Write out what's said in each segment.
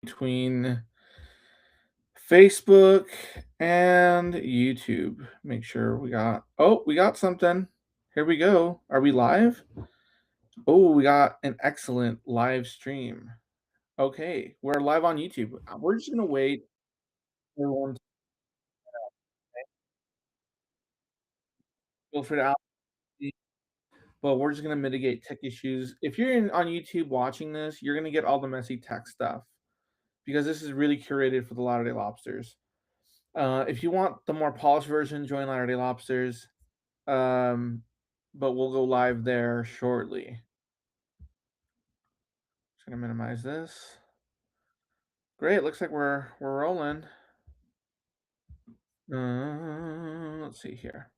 between Facebook and YouTube. Make sure we got something. Here we go. Are we live? Oh, we got an excellent live stream. Okay, we're live on YouTube. We're just gonna wait for everyone to feel free to ask me, but we're just gonna mitigate tech issues. If you're on YouTube watching this, you're gonna get all the messy tech stuff because this is really curated for the Latter Day Lobsters. If you want the more polished version, join Latter Day Lobsters. Um, but we'll go live there shortly. Just gonna minimize this. Great, looks like we're rolling. Let's see here.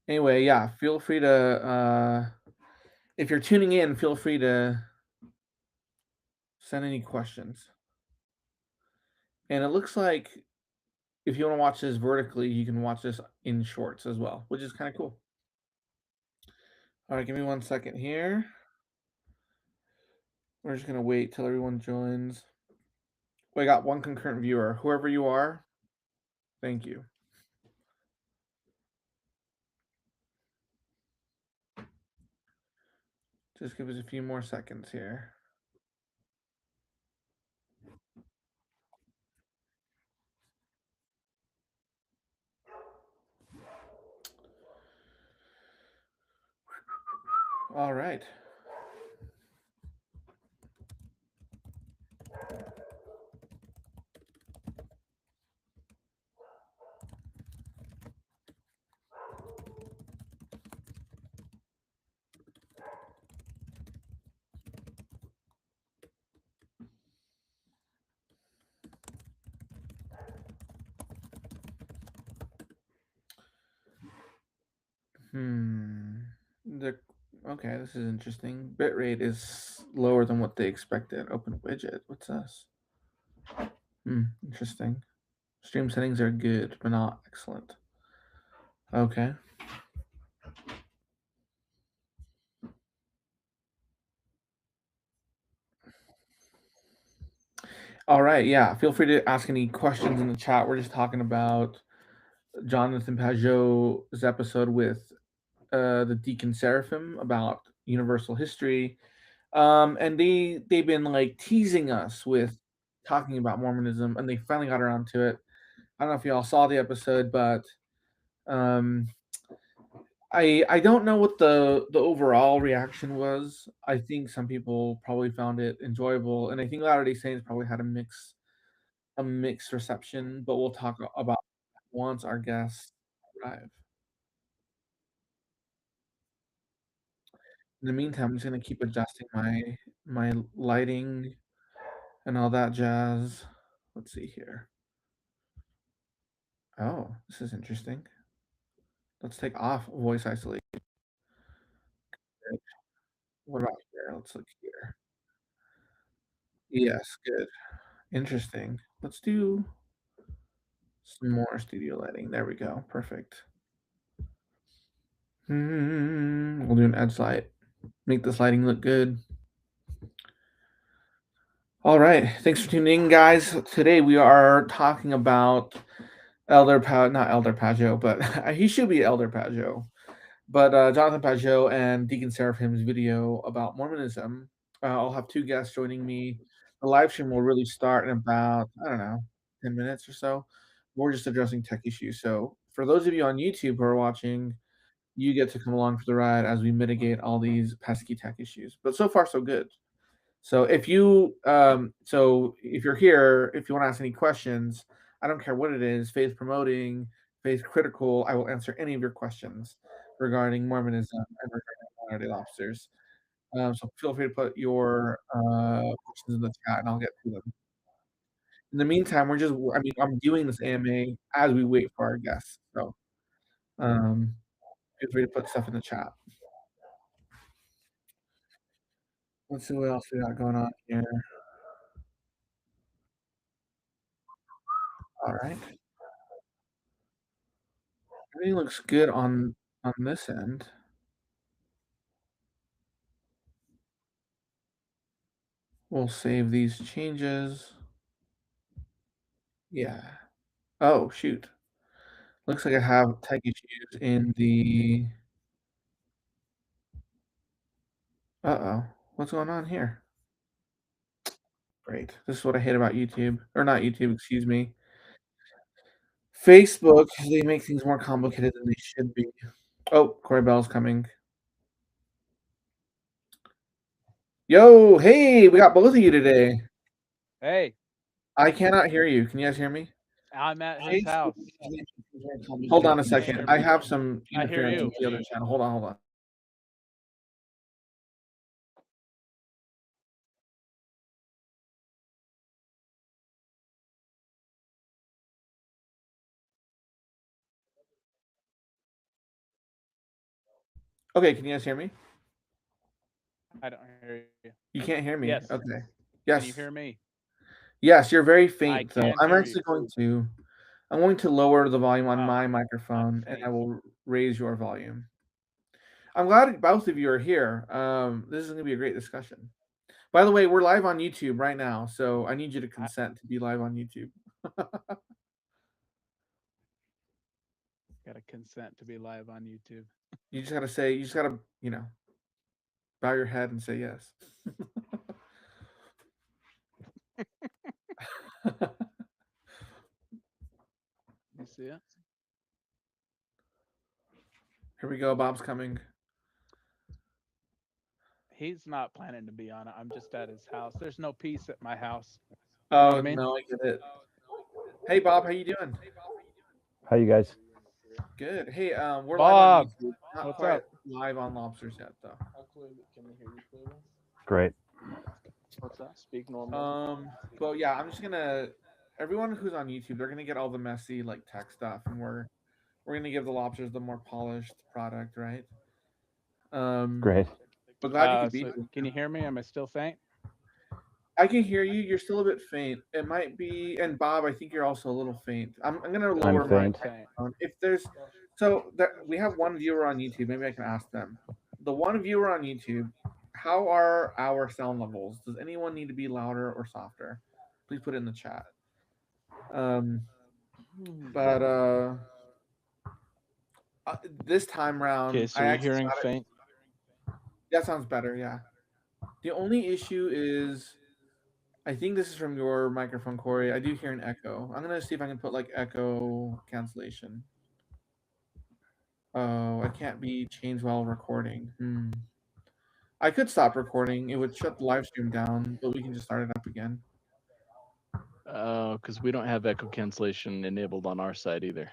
Anyway, yeah, feel free to if you're tuning in, feel free to send any questions. And it looks like if you want to watch this vertically, you can watch this in shorts as well, which is kind of cool. All right, give me 1 second here. We're just gonna wait till everyone joins. We got one concurrent viewer. Whoever you are, thank you. Just give us a few more seconds here. All right. Hmm. The okay, this is interesting. Bitrate is lower than what they expected. Open widget. What's this? Interesting. Stream settings are good, but not excellent. Okay. All right. Yeah. Feel free to ask any questions in the chat. We're just talking about Jonathan Pageau's episode with the Deacon Seraphim about universal history. And they've been like teasing us with talking about Mormonism, and they finally got around to it. I don't know if y'all saw the episode, but um, I don't know what the overall reaction was. I think some people probably found it enjoyable, and I think Latter Day Saints probably had a mixed reception. But we'll talk about once our guests arrive. In the meantime, I'm just gonna keep adjusting my lighting and all that jazz. Let's see here. Oh, this is interesting. Let's take off voice isolation. What about here? Let's look here. Yes, good. Interesting. Let's do some more studio lighting. There we go. Perfect. We'll do an edge light. Make this lighting look good. All right. Thanks for tuning in, guys. Today we are talking about not Elder Pageau, but he should be Elder Pageau. But Jonathan Pageau and Deacon Seraphim's video about Mormonism. I'll have two guests joining me. The live stream will really start in about, I don't know, 10 minutes or so. We're just addressing tech issues. So for those of you on YouTube who are watching, you get to come along for the ride as we mitigate all these pesky tech issues. But so far, so good. So if you're here, if you want to ask any questions, I don't care what it is, faith promoting, faith critical, I will answer any of your questions regarding Mormonism and regarding Latter-day Lobsters. So feel free to put your questions in the chat, and I'll get to them. In the meantime, I'm doing this AMA as we wait for our guests. So um, feel free to put stuff in the chat. Let's see what else we got going on here. All right. Everything looks good on this end. We'll save these changes. Yeah. Oh, shoot. Looks like I have tech issues in the... Uh-oh. What's going on here? Great. This is what I hate about YouTube. Or not YouTube, excuse me. Facebook, they make things more complicated than they should be. Oh, Corey Bell's coming. Yo, hey, we got both of you today. Hey, I cannot hear you. Can you guys hear me? I'm at his house. Hold on a Can you second. hear I me? have some I hear interference you. with the other channel. Hold on, hold on. Okay, can you guys hear me? I don't hear you. You can't hear me. Yes. Okay. Can you Yes. hear me? Yes, you're very I faint though. can I'm hear actually you. I'm going to lower the volume on Oh, my I'm microphone and I faint. will raise your volume. I'm glad both of you are here. This is going to be a great discussion. By the way, we're live on YouTube right now, so I need you to consent to be live on YouTube. Got to consent to be live on YouTube. You just got to, bow your head and say yes. You see it? Here we go. Bob's coming. He's not planning to be on it. I'm just at his house. There's no peace at my house. You know what I mean? No, I get it. Hey, Bob, how you doing? How you guys? Good. Hey, we're Bob, live on YouTube. Not what's quite up? live on Lobsters yet, though. Can they hear you clearly? Great. What's that? Speak normal. But yeah, I'm just gonna... Everyone who's on YouTube, they're gonna get all the messy like tech stuff, and we're gonna give the Lobsters the more polished product, right? Great. But glad you could be So here. can you hear me? Am I still faint? I can hear you. You're still a bit faint. It might be, and Bob, I think you're also a little faint. I'm gonna lower my faint. microphone. If there's, we have one viewer on YouTube. Maybe I can ask them. The one viewer on YouTube, how are our sound levels? Does anyone need to be louder or softer? Please put it in the chat. But this time round, Okay, so I you're actually hearing got it. faint? That sounds better. Yeah. The only issue is, I think this is from your microphone, Corey. I do hear an echo. I'm gonna see if I can put like echo cancellation. Oh, I can't be changed while recording. I could stop recording. It would shut the live stream down, but we can just start it up again. Oh, because we don't have echo cancellation enabled on our side either.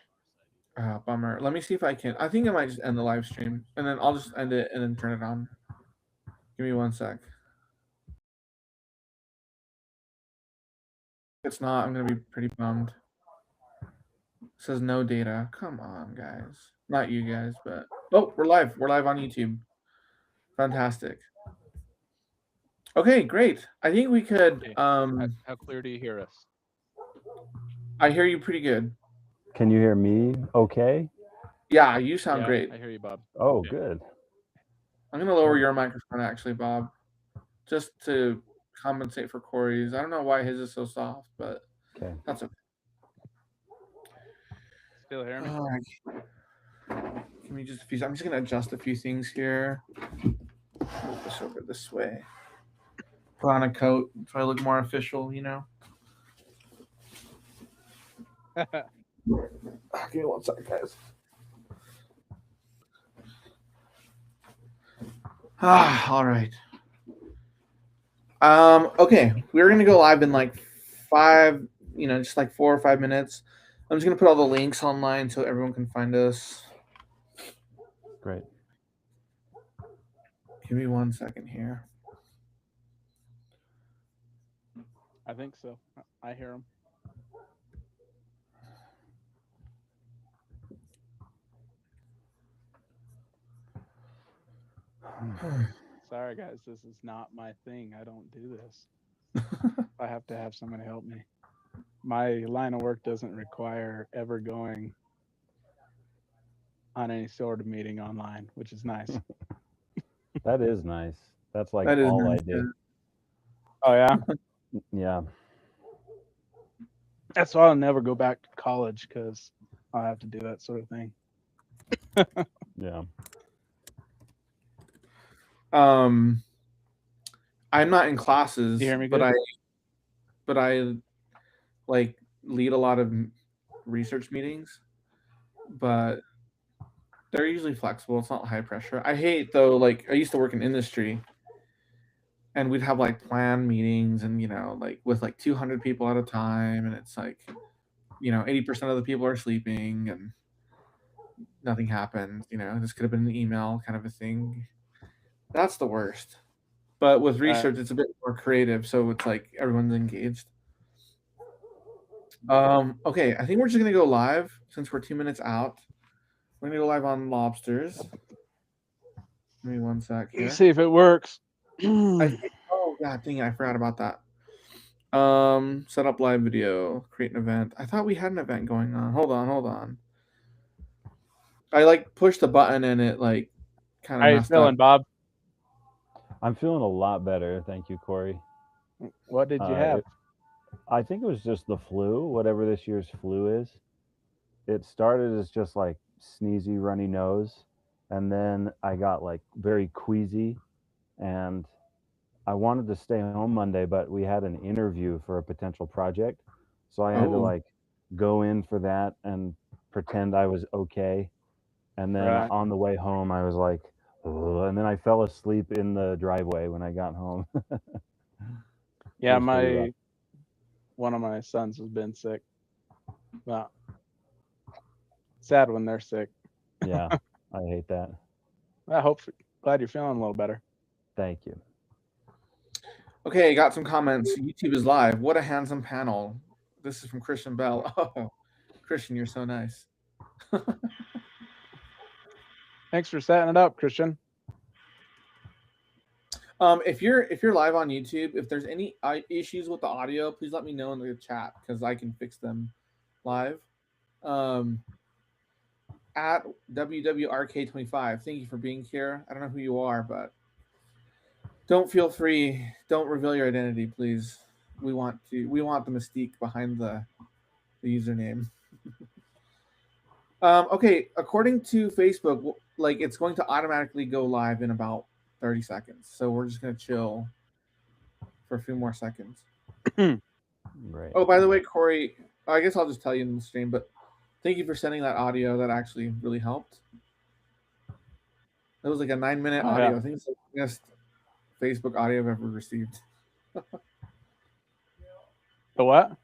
Bummer. Let me see if I can. I think I might just end the live stream, and then I'll just end it and then turn it on. Give me 1 sec. If it's not, I'm gonna be pretty bummed. It says no data. Come on, guys. Not you guys, but oh, we're live. We're live on YouTube. Fantastic. Okay, great. I think we could. Okay. How clear do you hear us? I hear you pretty good. Can you hear me okay? Yeah, you sound great. I hear you, Bob. Oh, Okay. good. I'm gonna lower your microphone actually, Bob, just to compensate for Corey's. I don't know why his is so soft, but Okay. that's okay. Still hear me? All right. Give me just a few. I'm just gonna adjust a few things here. Move this over this way. Put on a coat so I look more official, you know. Okay, 1 second, guys. All right. Okay, we're gonna go live in like 5, just like 4 or 5 minutes. I'm just gonna put all the links online so everyone can find us. Great. Give me 1 second here. I think so. I hear him. Sorry, guys. This is not my thing. I don't do this. I have to have someone help me. My line of work doesn't require ever going on any sort of meeting online, which is nice. That is nice. That's like That is all nice, I do. Oh yeah, Yeah. that's why I'll never go back to college because I'll have to do that sort of thing. Yeah. I'm not in classes, You hear me but good? I like lead a lot of research meetings, but they're usually flexible. It's not high pressure. I hate though, like I used to work in industry and we'd have like planned meetings and like with like 200 people at a time and it's like 80% of the people are sleeping and nothing happened. This could have been an email kind of a thing. That's the worst. But with Right. research, it's a bit more creative, so it's like everyone's engaged. Okay, I think we're just gonna go live since we're 2 minutes out. We're gonna go live on lobsters. Give me one sec You here. see if it works. Oh god, dang it, I forgot about that. Set up live video, create an event. I thought we had an event going on. Hold on. I like pushed the button and it like kind How of you messed up. feeling, Bob? I'm feeling a lot better. Thank you, Corey. What did you have? I think it was just the flu, whatever this year's flu is. It started as just like sneezy, runny nose. And then I got like very queasy. And I wanted to stay home Monday, but we had an interview for a potential project. So I had to Oh, like go in for that and pretend I was okay. And then Right. on the way home, I was like, "Ugh," and then I fell asleep in the driveway when I got home. It Yeah, was pretty rough. one of my sons has been sick. Well, sad when they're sick. Yeah, I hate that. Glad you're feeling a little better. Thank you. okay. Got some comments. YouTube is live. What a handsome panel. This is from Christian Bell. Oh, Christian, you're so nice. Thanks for setting it up, Christian. If you're live on YouTube, if there's any issues with the audio, please let me know in the chat because I can fix them live. At WWRK25, thank you for being here. I don't know who you are, but don't feel free. Don't reveal your identity, please. We want the mystique behind the username. Okay, according to Facebook, like it's going to automatically go live in about 30 seconds. So we're just gonna chill for a few more seconds. Great. Oh, by the way, Corey, I guess I'll just tell you in the stream, but thank you for sending that audio. That actually really helped. It was like a 9-minute Oh audio. yeah. I think it's the best Facebook audio I've ever received. The what?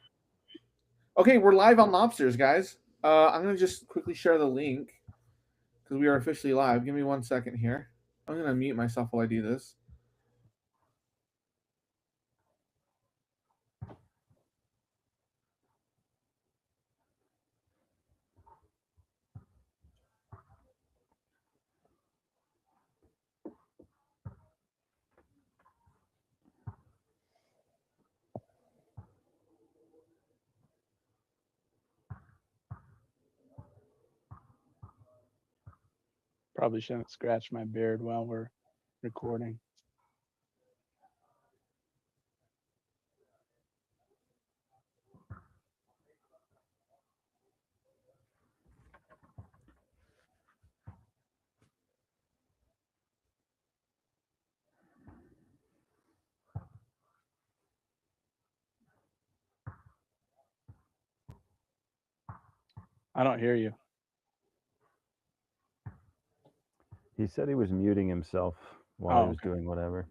Okay, we're live on Lobsters, guys. I'm gonna just quickly share the link because we are officially live. Give me 1 second here. I'm gonna mute myself while I do this. Probably shouldn't scratch my beard while we're recording. I don't hear you. He said he was muting himself while he was Okay. doing whatever.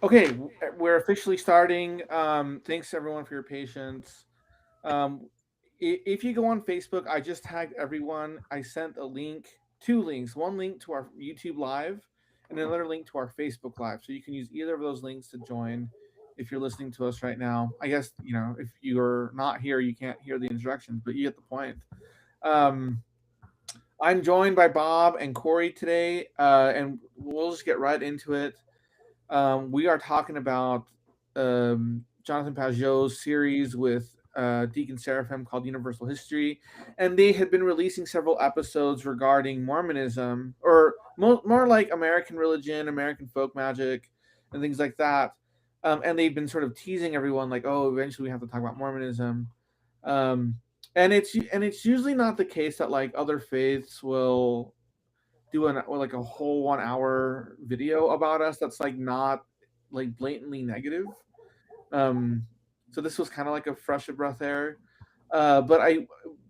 Okay, we're officially starting. Thanks everyone for your patience. if you go on Facebook, I just tagged everyone. I sent a link, two links, one link to our YouTube live and another link to our Facebook live. So you can use either of those links to join if you're listening to us right now. I guess, if you're not here, you can't hear the instructions, but you get the point. Um, I'm joined by Bob and Corey today, and we'll just get right into it. We are talking about Jonathan Pageau's series with Deacon Seraphim called Universal History, and they had been releasing several episodes regarding Mormonism, or more like American religion, American folk magic, and things like that. And they've been sort of teasing everyone, like, "Oh, eventually we have to talk about Mormonism." Um, and it's usually not the case that like other faiths will do like a whole 1 hour video about us that's like not like blatantly negative. Um, so this was kind of like a fresh of breath air. But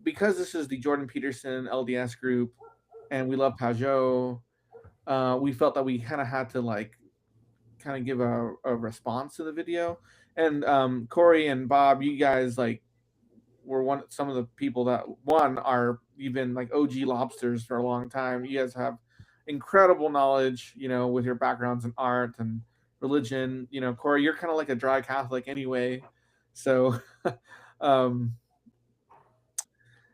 because this is the Jordan Peterson LDS group and we love Pageau, we felt that we kind of had to like kind of give a response to the video. And Corey and Bob, you guys like were some of the people that are even like OG lobsters for a long time. You guys have incredible knowledge, with your backgrounds in art and religion. Corey, you're kind of like a dry Catholic anyway. So, um,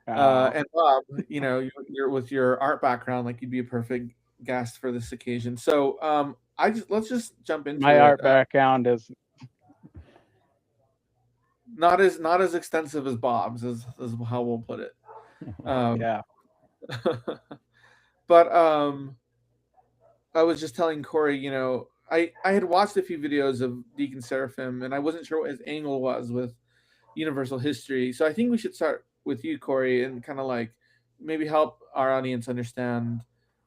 and Bob, you're with your art background, like you'd be a perfect guest for this occasion. So, let's just jump into My it. art background is Not as extensive as Bob's, is how we'll put it. Um, yeah. but I was just telling Corey, I had watched a few videos of Deacon Seraphim, and I wasn't sure what his angle was with universal history. So I think we should start with you, Corey, and kind of like maybe help our audience understand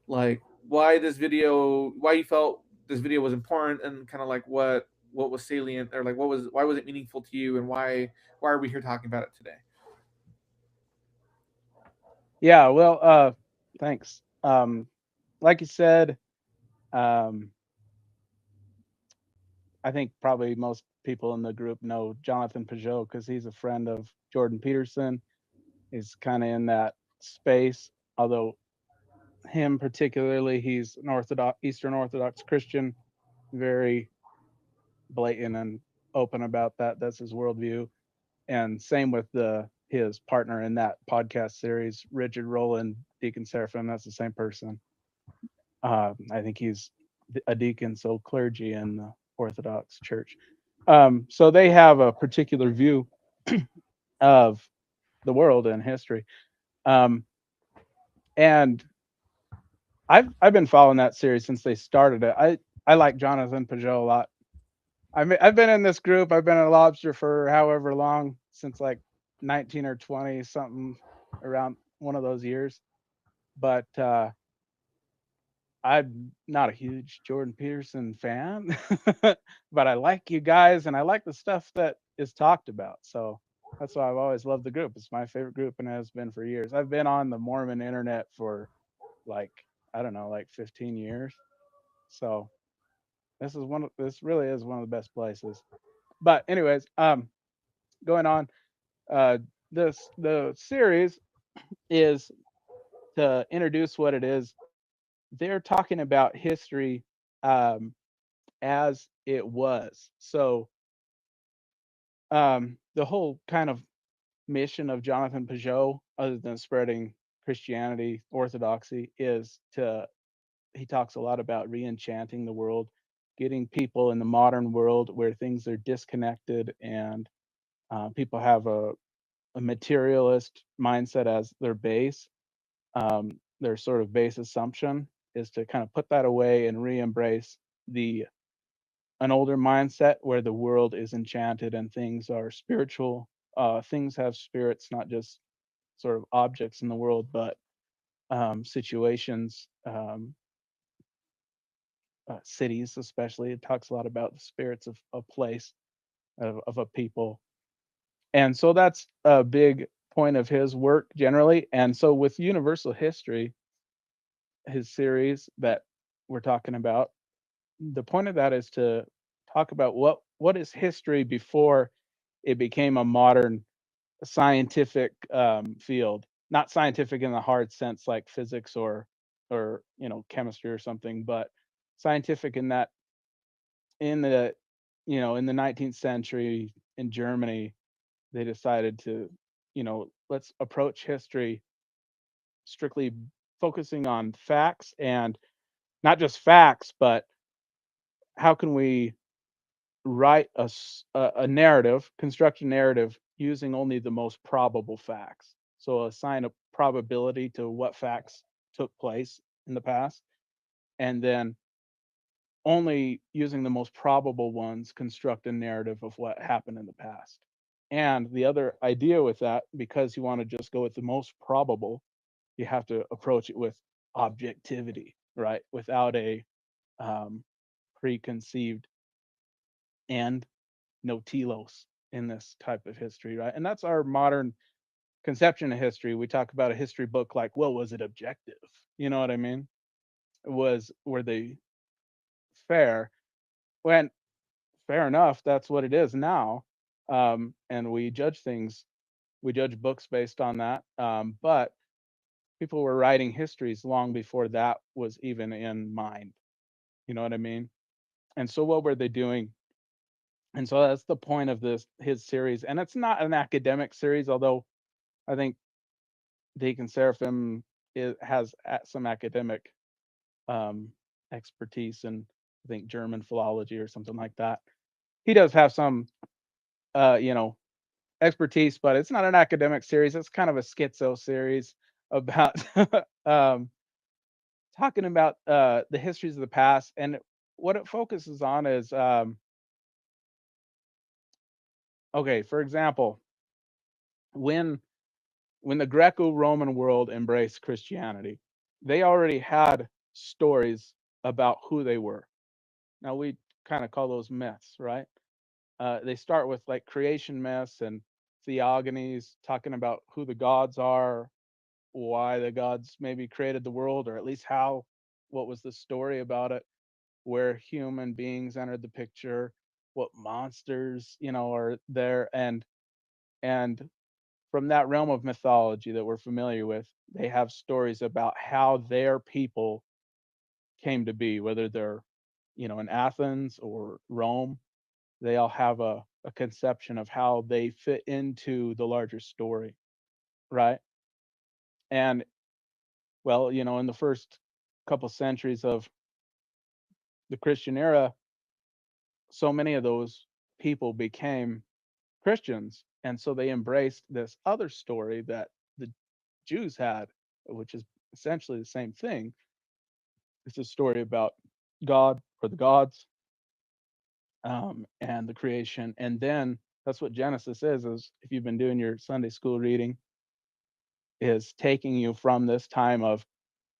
like why you felt this video was important, and kind of like what was salient, or like why was it meaningful to you, and why are we here talking about it today? Yeah, well, thanks. Like you said, um, I think probably most people in the group know Jonathan Pageau because he's a friend of Jordan Peterson. He's kind of in that space, although him particularly, he's an Eastern Orthodox Christian, very blatant and open about that. That's his worldview. And same with his partner in that podcast series, Richard Rowland, Deacon Seraphim. That's the same person. I think he's a deacon, so clergy in the Orthodox Church. So they have a particular view of the world and history. Um, and I've been following that series since they started it. I like Jonathan Pageau a lot. I've been in this group. I've been a lobster for however long, since like 19 or 20 something, around one of those years. But I'm not a huge Jordan Peterson fan, but I like you guys and I like the stuff that is talked about. So that's why I've always loved the group. It's my favorite group and has been for years. I've been on the Mormon internet for like, I don't know, like 15 years. So this really is one of the best places. But anyways, going on, uh the series is to introduce what it is. They're talking about history um as it was. So the whole kind of mission of Jonathan Pageau, other than spreading Christianity, orthodoxy, is to he talks a lot about re-enchanting the world, getting people in the modern world where things are disconnected and people have a materialist mindset as their base. Their sort of base assumption is to kind of put that away and re-embrace the an older mindset where the world is enchanted and things are spiritual. Things have spirits, not just sort of objects in the world, but situations, cities, especially. It talks a lot about the spirits of a place, of a people. And so that's a big point of his work generally. And so with Universal History, his series that we're talking about, the point of that is to talk about what is history before it became a modern scientific field, not scientific in the hard sense like physics or chemistry or something, but scientific in that in the in the 19th century in Germany, they decided to, let's approach history strictly focusing on facts, and not just facts, but how can we write a narrative, construct a narrative using only the most probable facts. So assign a probability to what facts took place in the past, and then only using the most probable ones construct a narrative of what happened in the past. And the other idea with that, because you want to just go with the most probable, you have to approach it with objectivity, right? Without a um, preconceived and no telos in this type of history, right? And that's our modern conception of history. We talk about a history book like, well, was it objective? You know what I mean? Were they fair? When fair enough, that's what it is now. And we judge things, we judge books based on that. But people were writing histories long before that was even in mind. You know what I mean? And so what were they doing? And so that's the point of this his series. And it's not an academic series, although I think Deacon Seraphim has some academic um, expertise in, I think, German philology or something like that. He does have some, you know, expertise, but it's not an academic series. It's kind of a schizo series about um, talking about the histories of the past. And what it focuses on is, okay, for example, when the Greco-Roman world embraced Christianity, they already had stories about who they were. Now we kind of call those myths, right? They start with like creation myths and theogonies, talking about who the gods are, why the gods maybe created the world, or at least how, what was the story about it, where human beings entered the picture, what monsters, are there, and from that realm of mythology that we're familiar with, they have stories about how their people came to be, whether they're, in Athens or Rome. They all have a conception of how they fit into the larger story, right? And well, in the first couple centuries of the Christian era, so many of those people became Christians. And so they embraced this other story that the Jews had, which is essentially the same thing. It's a story about God or the gods, and the creation. And then that's what Genesis is if you've been doing your Sunday school reading, is taking you from this time of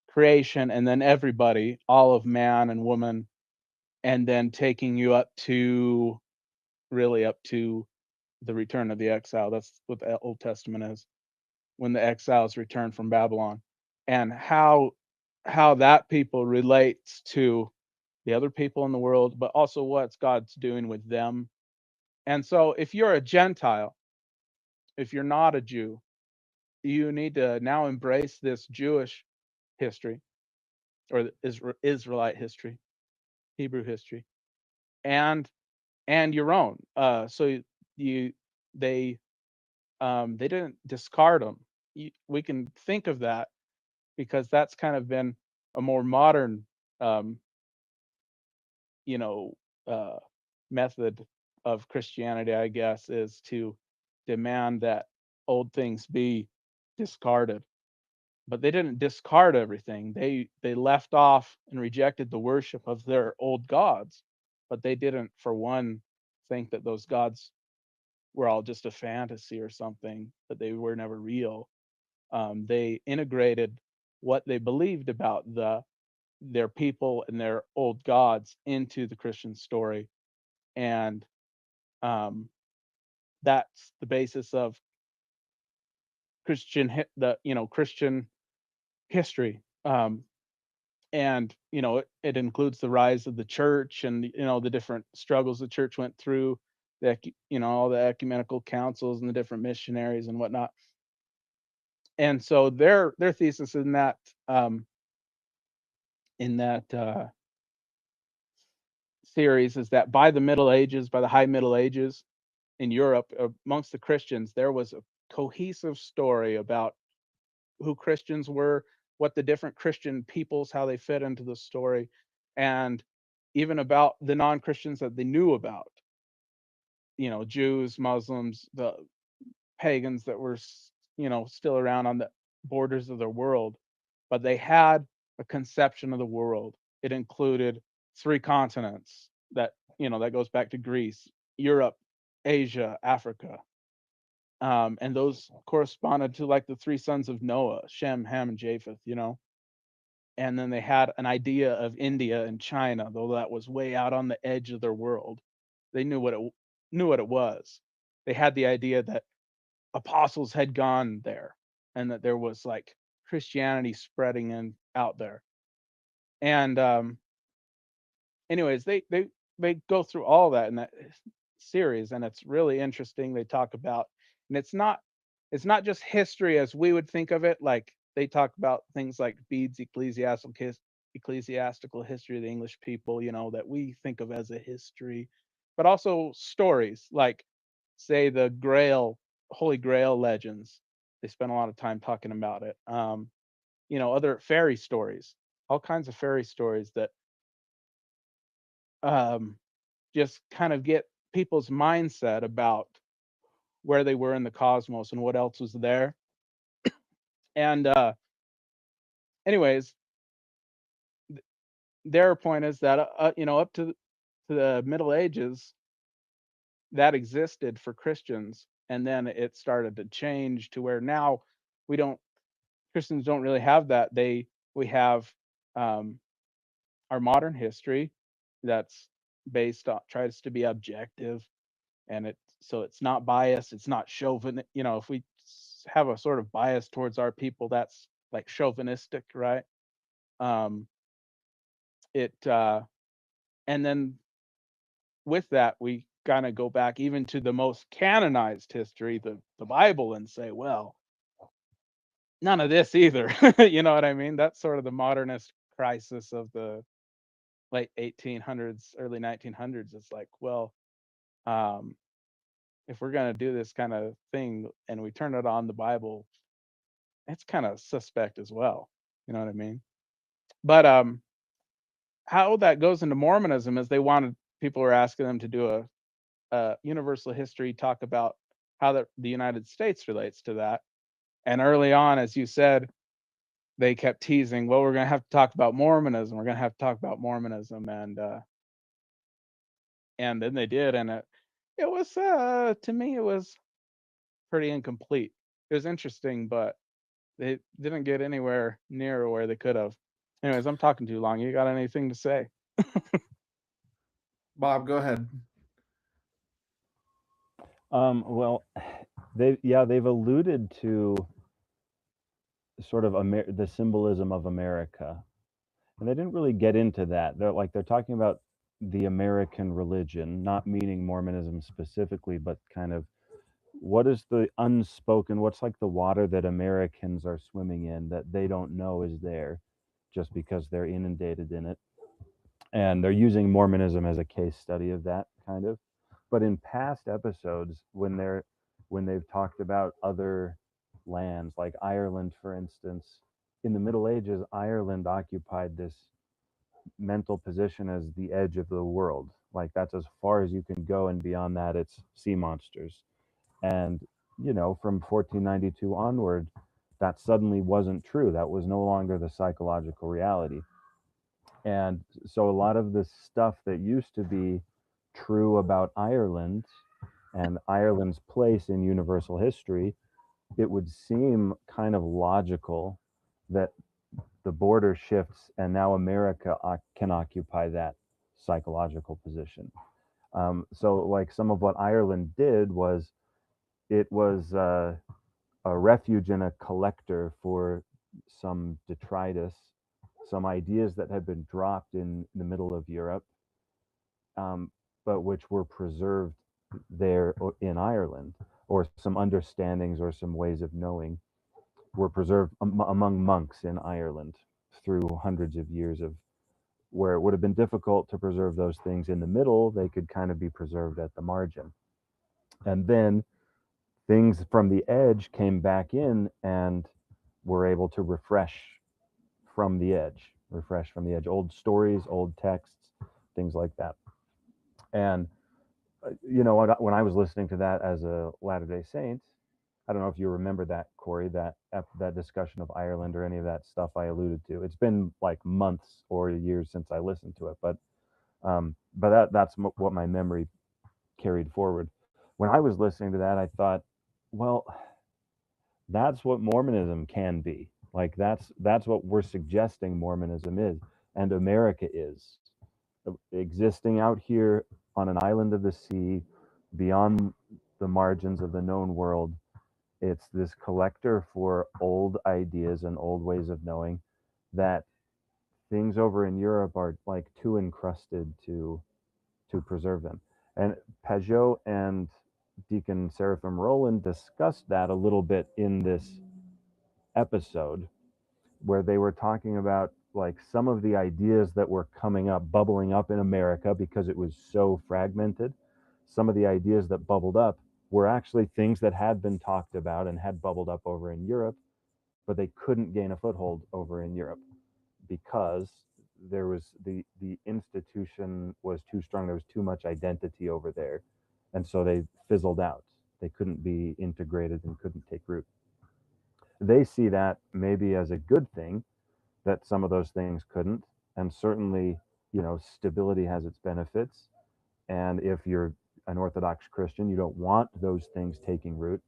creation and then everybody, all of man and woman, and then taking you up to really up to the return of the exile. That's what the Old Testament is, when the exiles return from Babylon, and how that people relates to the other people in the world, but also what's God's doing with them. And so if you're a Gentile, if you're not a Jew, you need to now embrace this Jewish history, or the Israelite history, Hebrew history, and your own. So you they didn't discard them. We can think of that because that's kind of been a more modern, um, you know, uh, method of Christianity, I guess, is to demand that old things be discarded. But they didn't discard everything. They left off and rejected the worship of their old gods, but they didn't, for one, think that those gods were all just a fantasy or something, that they were never real. They integrated what they believed about their people and their old gods into the Christian story, and um, that's the basis of Christian history. And it includes the rise of the church and the different struggles the church went through, all the ecumenical councils and the different missionaries and whatnot. And so their thesis in that series is that by the Middle Ages, by the High Middle Ages in Europe, amongst the Christians, there was a cohesive story about who Christians were, what the different Christian peoples, how they fit into the story, and even about the non-Christians that they knew about. Jews, Muslims, the pagans that were, still around on the borders of the world, but they had a conception of the world. It included 3 continents that goes back to Greece, Europe, Asia, Africa. And those corresponded to like the 3 sons of Noah, Shem, Ham, and Japheth, And then they had an idea of India and China, though that was way out on the edge of their world. They knew what it was. They had the idea that apostles had gone there and that there was like Christianity spreading out there. And anyways, they go through all that in that series, and it's really interesting. They talk about, and it's not just history as we would think of it. Like they talk about things like Bede's ecclesiastical history of the English people, that we think of as a history, but also stories like, say, the Holy Grail legends. They spend a lot of time talking about it. Other fairy stories, all kinds of fairy stories that just kind of get people's mindset about where they were in the cosmos and what else was there. And anyways, their point is that up to the Middle Ages, that existed for Christians, and then it started to change to where now Christians don't really have that. We have our modern history that's tries to be objective, and it's not biased, it's not chauvinist. If we have a sort of bias towards our people, that's like chauvinistic, right? It And then with that, we kind of go back even to the most canonized history, the Bible, and say, well, none of this either. You know what I mean? That's sort of the modernist crisis of the late 1800s, early 1900s. It's like, well, if we're going to do this kind of thing and we turn it on the Bible, it's kind of suspect as well. You know what I mean? But how that goes into Mormonism is people were asking them to do a universal history, talk about how the United States relates to that. And early on, as you said, they kept teasing, well, we're going to have to talk about Mormonism. We're going to have to talk about Mormonism. And then they did. And it was, to me, it was pretty incomplete. It was interesting, but they didn't get anywhere near where they could have. Anyways, I'm talking too long. You got anything to say? Bob, go ahead. Well, they've alluded to sort of the symbolism of America, and they didn't really get into that. They're talking about the American religion, not meaning Mormonism specifically, but kind of what is the unspoken, what's like the water that Americans are swimming in that they don't know is there just because they're inundated in it. And they're using Mormonism as a case study of that kind of. But in past episodes, when they've talked about other lands, like Ireland, for instance, in the Middle Ages, Ireland occupied this mental position as the edge of the world. Like that's as far as you can go, and beyond that, it's sea monsters. And from 1492 onward, that suddenly wasn't true. That was no longer the psychological reality. And so a lot of the stuff that used to be true about Ireland and Ireland's place in universal history, it would seem kind of logical that the border shifts and now America can occupy that psychological position. So, like, some of what Ireland did was it was a refuge and a collector for some detritus, some ideas that had been dropped in the middle of Europe, but which were preserved there in Ireland, or some understandings or some ways of knowing were preserved among monks in Ireland through hundreds of years of where it would have been difficult to preserve those things in the middle, they could kind of be preserved at the margin. And then things from the edge came back in and were able to refresh from the edge, old stories, old texts, things like that. And when I was listening to that as a Latter-day Saint, I don't know if you remember that, Corey, that discussion of Ireland or any of that stuff I alluded to. It's been like months or years since I listened to it, but that's what my memory carried forward. When I was listening to that, I thought, well, that's what Mormonism can be. Like that's what we're suggesting Mormonism is, and America is existing out here on an island of the sea, beyond the margins of the known world. It's this collector for old ideas and old ways of knowing that things over in Europe are like too encrusted to preserve them. And Pageau and Deacon Seraphim Rowland discussed that a little bit in this episode, where they were talking about like some of the ideas that were coming up, bubbling up in America because it was so fragmented. Some of the ideas that bubbled up were actually things that had been talked about and had bubbled up over in Europe, but they couldn't gain a foothold over in Europe because there was the institution was too strong. There was too much identity over there, and so they fizzled out. They couldn't be integrated and couldn't take root. They see that maybe as a good thing, that some of those things couldn't, and certainly, stability has its benefits. And if you're an Orthodox Christian, you don't want those things taking root.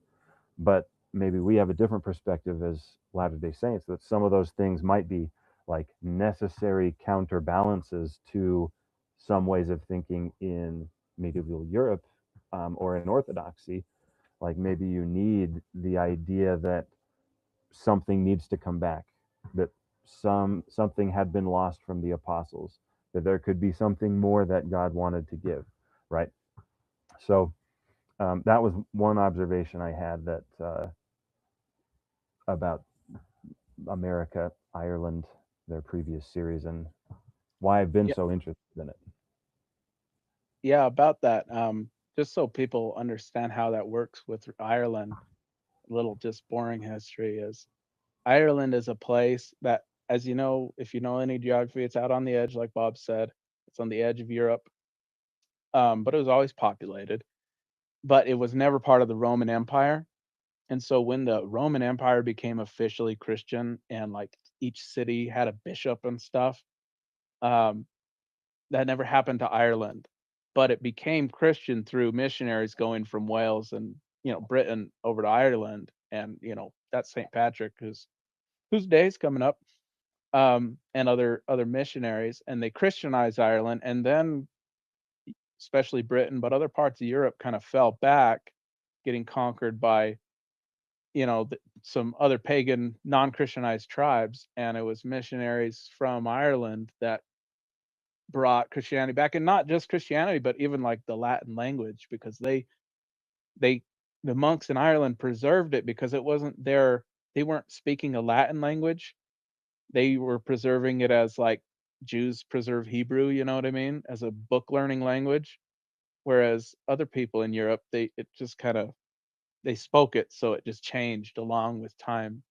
But maybe we have a different perspective as Latter-day Saints, that some of those things might be like necessary counterbalances to some ways of thinking in medieval Europe, or in Orthodoxy. Like maybe you need the idea that something needs to come back, that something had been lost from the apostles, that there could be something more that God wanted to give, right? So that was one observation I had, that about America, Ireland, their previous series, and why I've been Yeah, so interested in it. yeah, about that. Just so people understand how that works with Ireland, a little just boring history is Ireland is a place that, as you know, if you know any geography, it's out on the edge, like Bob said. It's on the edge of Europe, but it was always populated. But it was never part of the Roman Empire. And so when the Roman Empire became officially Christian and like each city had a bishop and stuff, um, that never happened to Ireland. But it became Christian through missionaries going from Wales and Britain over to Ireland, and that's St. Patrick, whose day's coming up, and other missionaries, and they Christianized Ireland, and then especially Britain, but other parts of Europe kind of fell back, getting conquered by some other pagan non-Christianized tribes, and it was missionaries from Ireland that brought Christianity back, and not just Christianity, but even like the Latin language, because they the monks in Ireland preserved it because it wasn't their they weren't speaking a Latin language. They were preserving it as like Jews preserve Hebrew, you know what I mean, as a book learning language. Whereas other people in Europe, it just kind of they spoke it, so it just changed along with time.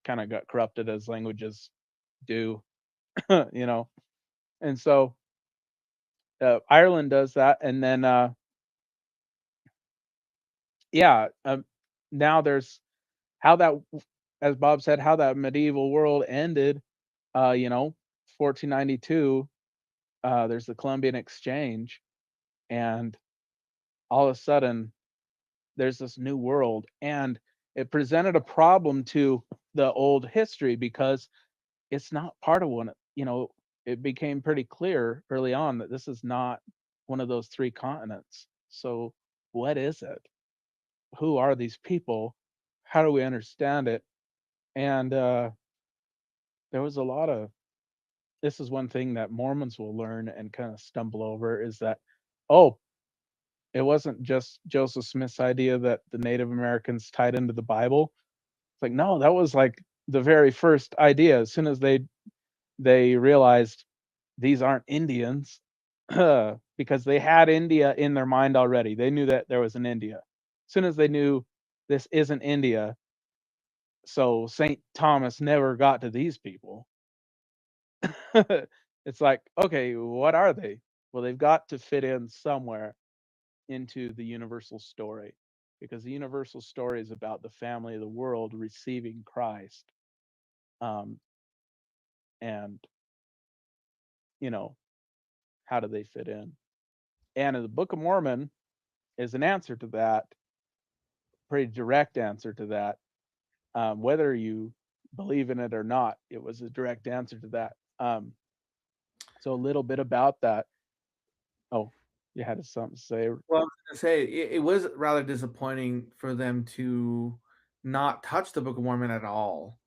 Kind of got corrupted as languages do, you know. And so Ireland does that, and then yeah, now there's how that, as Bob said, how that medieval world ended. You know, 1492. There's the Columbian Exchange, and all of a sudden there's this new world, and it presented a problem to the old history because it's not part of one. It became pretty clear early on that this is not one of those three continents. So what is it? Who are these people? How do we understand it? And there was a lot of this is one thing that Mormons will learn and kind of stumble over is that, oh, it wasn't just Joseph Smith's idea that the Native Americans tied into the Bible. It's like, no, that was like the very first idea. As soon as they realized these aren't Indians, because they had India in their mind already. They knew that there was an India. As soon as they knew this isn't India, so St. Thomas never got to these people. It's like, okay, what are they? Well, they've got to fit in somewhere into the universal story, because the universal story is about the family of the world receiving Christ. Um, and, you know, how do they fit in? And the Book of Mormon is an answer to that, pretty direct answer to that. Whether you believe in it or not, it was a direct answer to that. So a little bit about that. Oh, you had something to say? Well, I was gonna say it was rather disappointing for them to not touch the Book of Mormon at all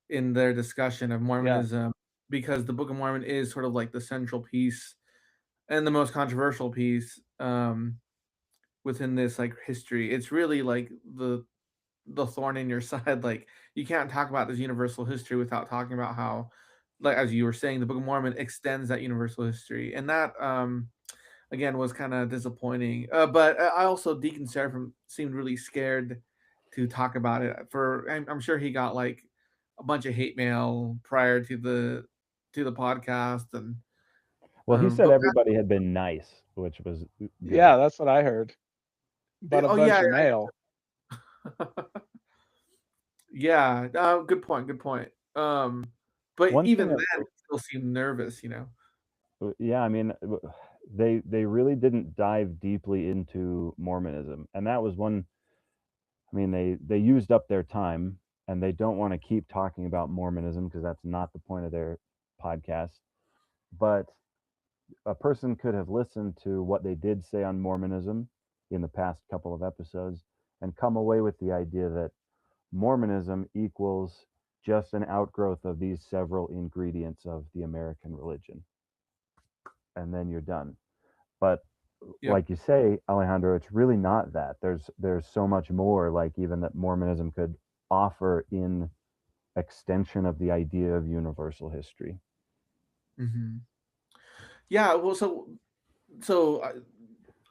in their discussion of Yeah, Mormonism, because the Book of Mormon is sort of like the central piece and the most controversial piece within this like history. It's really like the thorn in your side. Like you can't talk about this universal history without talking about how, like as you were saying, the Book of Mormon extends that universal history, and that again was kind of disappointing. But I also Deacon Seraphim seemed really scared to talk about it. I'm sure he got like a bunch of hate mail prior to the podcast, and Well, he said but everybody had been nice, which was good. yeah, that's what I heard. But a oh bunch yeah, of mail. yeah. Good point. Good point. But One even thing, then, he still seemed nervous. yeah, I mean, they really didn't dive deeply into Mormonism, and that was one. I mean, they used up their time, and they don't want to keep talking about Mormonism because that's not the point of their podcast. But a person could have listened to what they did say on Mormonism in the past couple of episodes and come away with the idea that Mormonism equals just an outgrowth of these several ingredients of the American religion. And then you're done. But Yep. like you say, Alejandro, it's really not that. There's so much more, like even that Mormonism could offer in extension of the idea of universal history. Hmm. Yeah. Well, so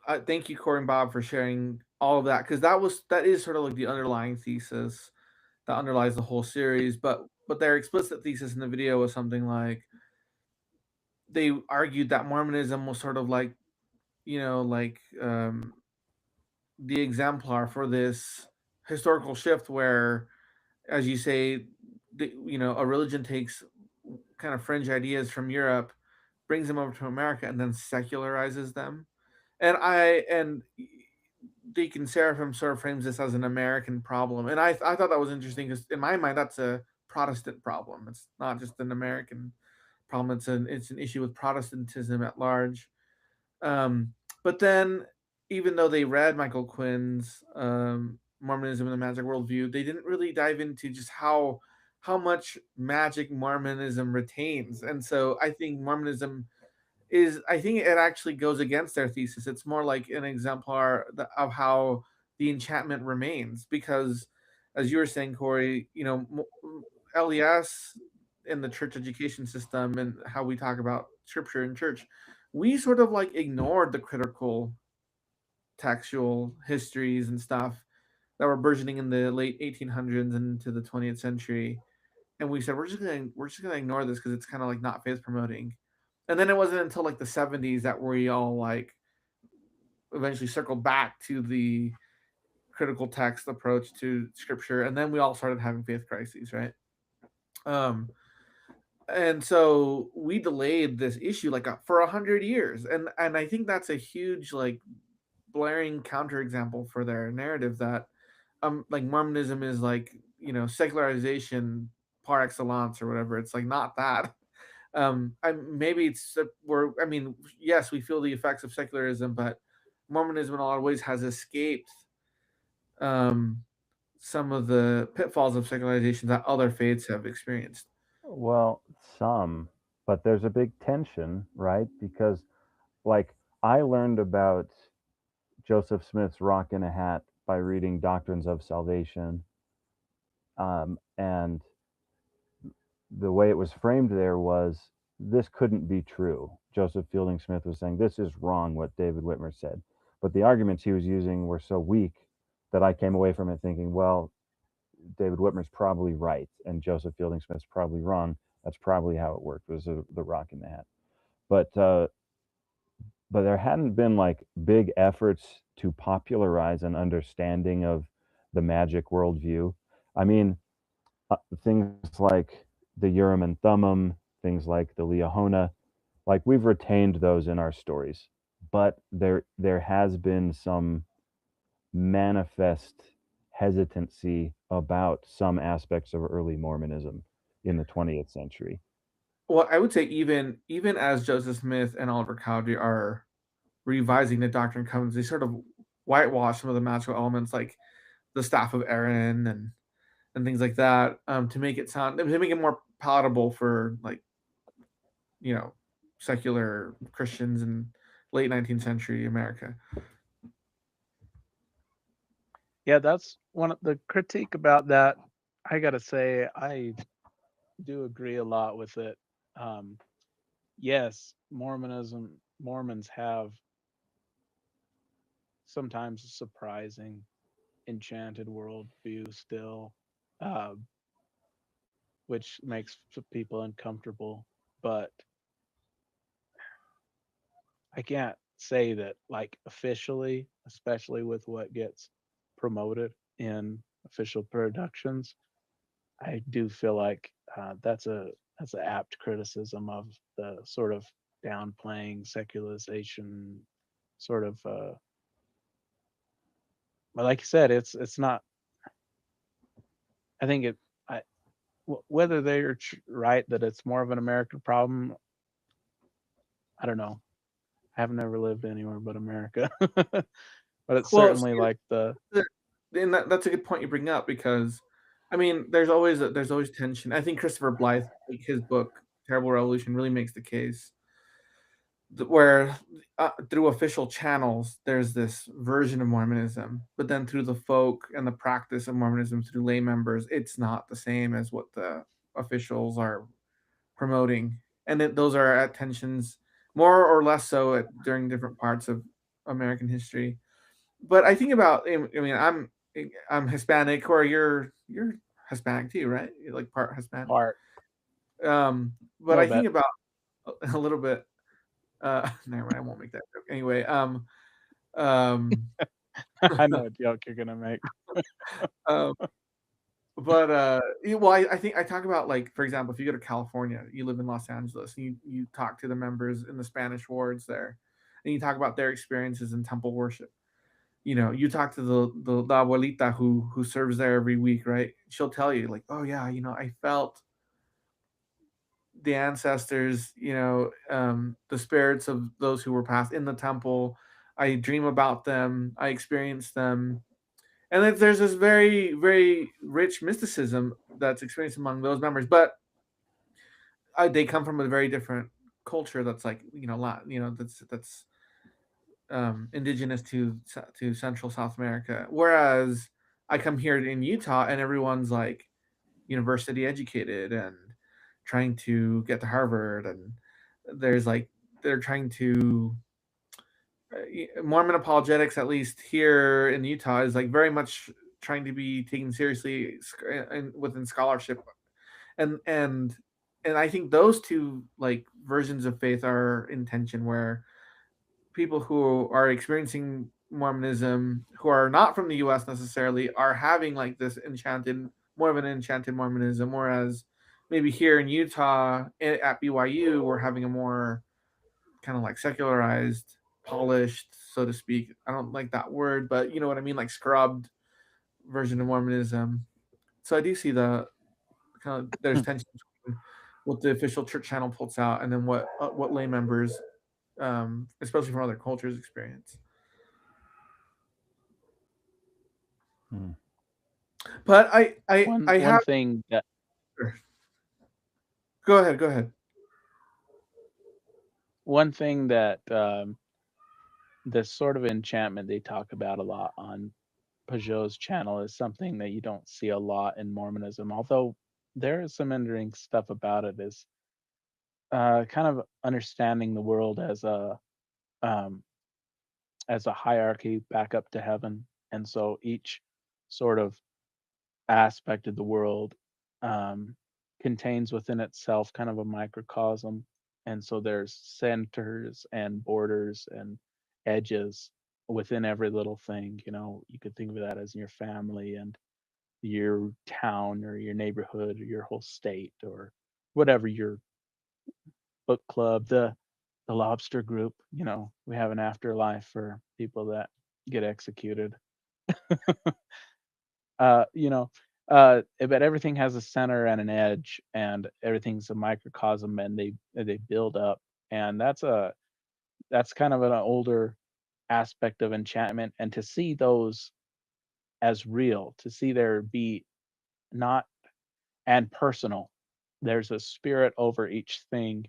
I thank you, Corey and Bob, for sharing all of that, because that is sort of like the underlying thesis that underlies the whole series. But their explicit thesis in the video was something like they argued that Mormonism was sort of like like the exemplar for this historical shift where, as you say, a religion takes kind of fringe ideas from Europe, brings them over to America, and then secularizes them. And Deacon Seraphim sort of frames this as an American problem, and I thought that was interesting because in my mind that's a Protestant problem. It's not just an American problem. It's an issue with Protestantism at large. Um, but then, even though they read Michael Quinn's Mormonism and the Magic Worldview, they didn't really dive into just how much magic Mormonism retains. And so I think I think it actually goes against their thesis. It's more like an exemplar of how the enchantment remains, because, as you were saying, Corey, LES in the church education system and how we talk about scripture in church, we sort of like ignored the critical textual histories and stuff that were burgeoning in the late 1800s and into the 20th century, and we said we're just gonna ignore this because it's kind of like not faith promoting. And then it wasn't until like the 70s that we all like eventually circled back to the critical text approach to scripture, and then we all started having faith crises, right? um and so we delayed this issue like for 100 years, and I think that's a huge like blaring counterexample for their narrative that like Mormonism is like secularization par excellence or whatever. It's like not that. Maybe I mean, yes, we feel the effects of secularism, but Mormonism in a lot of ways has escaped um, some of the pitfalls of secularization that other faiths have experienced. Well, some, but there's a big tension, right? Because, like, I learned about Joseph Smith's Rock in a Hat by reading Doctrines of Salvation. And the way it was framed there was, this couldn't be true. Joseph Fielding Smith was saying, this is wrong what David Whitmer said. But the arguments he was using were so weak that I came away from it thinking, well, David Whitmer's probably right and Joseph Fielding Smith's probably wrong. That's probably how it worked, was the Rock in the Hat. But there hadn't been like big efforts to popularize an understanding of the magic worldview. I mean, things like the Urim and Thummim, things like the Liahona, like we've retained those in our stories, but there has been some manifest hesitancy about some aspects of early Mormonism in the 20th century. Well, I would say even as Joseph Smith and Oliver Cowdery are revising the Doctrine and Covenants, they sort of whitewash some of the magical elements, like the staff of Aaron and things like that, to make it more palatable for, like, secular Christians in late 19th century America. Yeah, that's one of the critique about that. I gotta say, I do agree a lot with it. Yes, Mormons have sometimes a surprising enchanted worldview still, which makes people uncomfortable. But I can't say that, like, officially, especially with what gets promoted in official productions, I do feel like that's an apt criticism of the sort of downplaying secularization sort of. But like you said, it's not. I think whether they're right that it's more of an American problem, I don't know. I've never lived anywhere but America, but it's Well, certainly like the. and that's a good point you bring up, because I mean, there's always tension. I think Christopher Blythe, like, his book Terrible Revolution, really makes the case where through official channels there's this version of Mormonism, but then through the folk and the practice of Mormonism through lay members, it's not the same as what the officials are promoting, and those are at tensions more or less so during different parts of American history. But I think about, I mean, I'm Hispanic, or you're Hispanic too, right? You're like part Hispanic. Part. But I think about a little bit. Never mind, I won't make that joke. Anyway, I know what joke you're gonna make. But well, I think I talk about, like, for example, if you go to California, you live in Los Angeles, and you talk to the members in the Spanish wards there, and you talk about their experiences in temple worship. You talk to the abuelita who serves there every week, right? She'll tell you, like, oh yeah, I felt the ancestors, the spirits of those who were passed in the temple. I dream about them. I experience them. And then there's this very, very rich mysticism that's experienced among those members, but they come from a very different culture that's, like, that's indigenous to Central South America. Whereas I come here in Utah and everyone's, like, university educated and trying to get to Harvard, and there's, like, they're trying to Mormon apologetics, at least here in Utah, is, like, very much trying to be taken seriously within scholarship, and I think those two, like, versions of faith are in tension, where people who are experiencing Mormonism, who are not from the U.S. necessarily, are having, like, this more of an enchanted Mormonism, whereas maybe here in Utah at BYU we're having a more kind of, like, secularized, polished, so to speak. I don't like that word, but you know what I mean, like scrubbed version of Mormonism. So I do see there's tension between what the official church channel puts out and then what lay members, especially from other cultures, experience. But I have one thing that. Go ahead. One thing that this sort of enchantment they talk about a lot on Pageau's channel is something that you don't see a lot in Mormonism, although there is some interesting stuff about it. Is kind of understanding the world um, as a hierarchy back up to heaven, and so each sort of aspect of the world um, contains within itself kind of a microcosm. And so there's centers and borders and edges within every little thing. You could think of that as your family and your town or your neighborhood or your whole state or whatever, your book club, the lobster group. We have an afterlife for people that get executed. uh, you know, but everything has a center and an edge, and everything's a microcosm, and they build up, and that's kind of an older aspect of enchantment, and to see those as real, to see there be not and personal. There's a spirit over each thing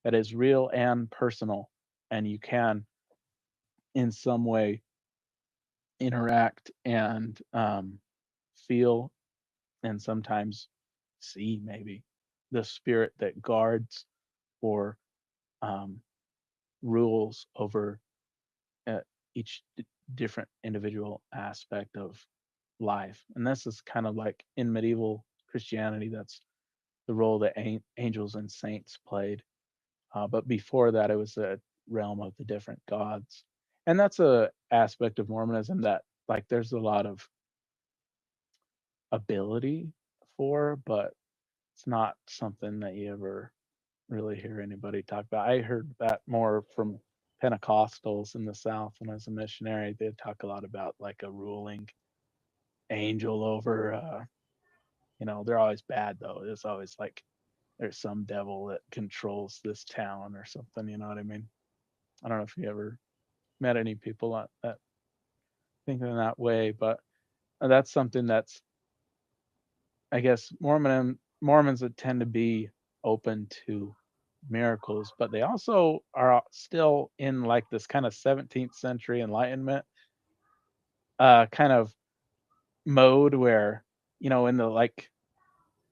that is real and personal, and you can in some way interact and feel and sometimes see maybe the spirit that guards or um, rules over uh, each different individual aspect of life. And this is kind of like in medieval Christianity, that's the role that angels and saints played. But before that, it was a realm of the different gods. And that's a aspect of Mormonism that like there's a lot of ability for, but it's not something that you ever really hear anybody talk about. I heard that more from Pentecostals in the South when I was a missionary. They talk a lot about like a ruling angel over. They're always bad though. It's always like there's some devil that controls this town or something. You know what I mean? I don't know if you ever met any people that think in that way, but that's something that's, I guess, Mormons that tend to be open to miracles, but they also are still in like this kind of 17th century Enlightenment kind of mode where, in the like